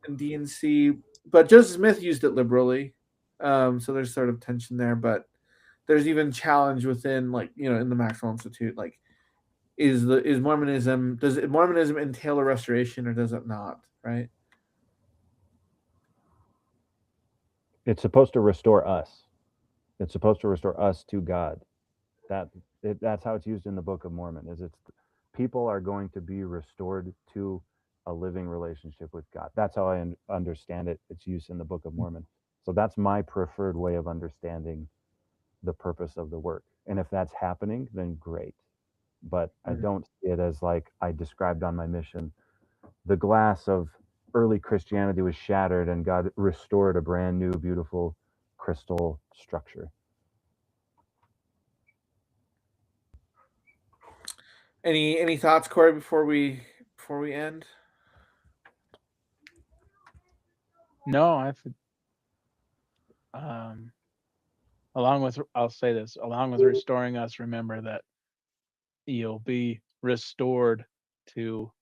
in D&C, but Joseph Smith used it liberally. So there's sort of tension there, but there's even challenge within, like, you know, in the Maxwell Institute, like, does Mormonism entail a restoration or does it not? Right. It's supposed to restore us. It's supposed to restore us to God. That's how it's used in the Book of Mormon. People are going to be restored to a living relationship with God. That's how I understand it. It's used in the Book of Mormon. So that's my preferred way of understanding the purpose of the work. And if that's happening, then great. But I don't see it as like I described on my mission. The glass of early Christianity was shattered and God restored a brand new, beautiful crystal structure. Any thoughts, Corey, before we end? No, I'll say this, along with restoring us, remember that you'll be restored to,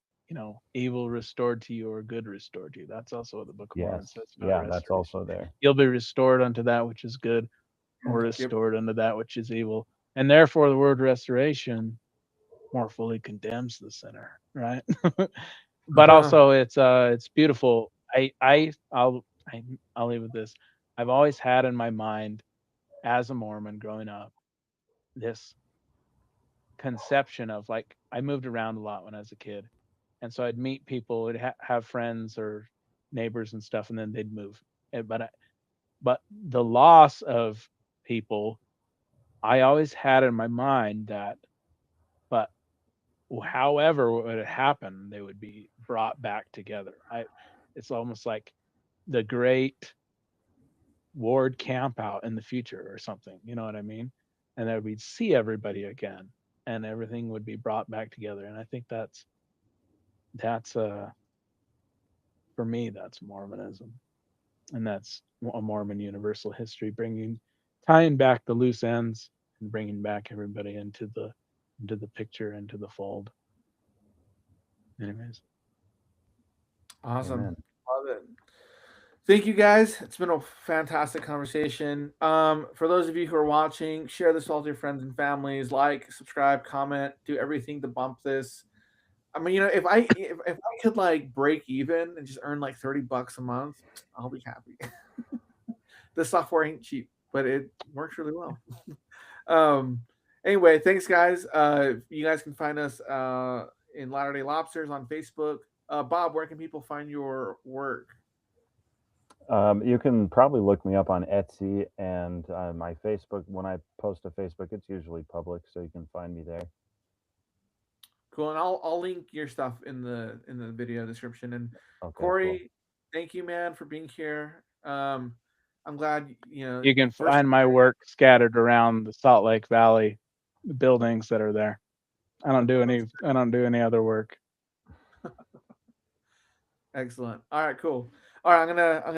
evil restored to you or good restored to you. That's also what the Book of Mormon says about restoration. That's also there. You'll be restored unto that which is good or restored unto that which is evil. And therefore the word restoration more fully condemns the sinner, right? But also it's beautiful. I'll leave with this. I've always had in my mind as a Mormon growing up this conception of, like, I moved around a lot when I was a kid, and so I'd meet people, would have friends or neighbors and stuff, and then they'd move. But the loss of people, I always had in my mind that, but however would it happen, they would be brought back together. It's almost like the great ward camp out in the future or something, you know what I mean? And that we'd see everybody again and everything would be brought back together. And I think that's for me, that's Mormonism. And that's a Mormon universal history, tying back the loose ends and bringing back everybody into the picture, into the fold. Anyways. Awesome. Amen. Love it. Thank you, guys. It's been a fantastic conversation. For those of you who are watching, share this with all your friends and families. Like, subscribe, comment, do everything to bump this. I mean, if I could, like, break even and just earn like $30 a month, I'll be happy. The software ain't cheap, but it works really well. Anyway, thanks, guys. You guys can find us in Latter-day Lobsters on Facebook. Bob, where can people find your work? You can probably look me up on Etsy and my Facebook. When I post to Facebook, it's usually public, so you can find me there. Cool, and I'll link your stuff in the video description. And Corey, thank you, man, for being here. I'm glad you can find my work scattered around the Salt Lake Valley buildings that are there. I don't do any other work. Excellent. All right, cool. All right, I'm gonna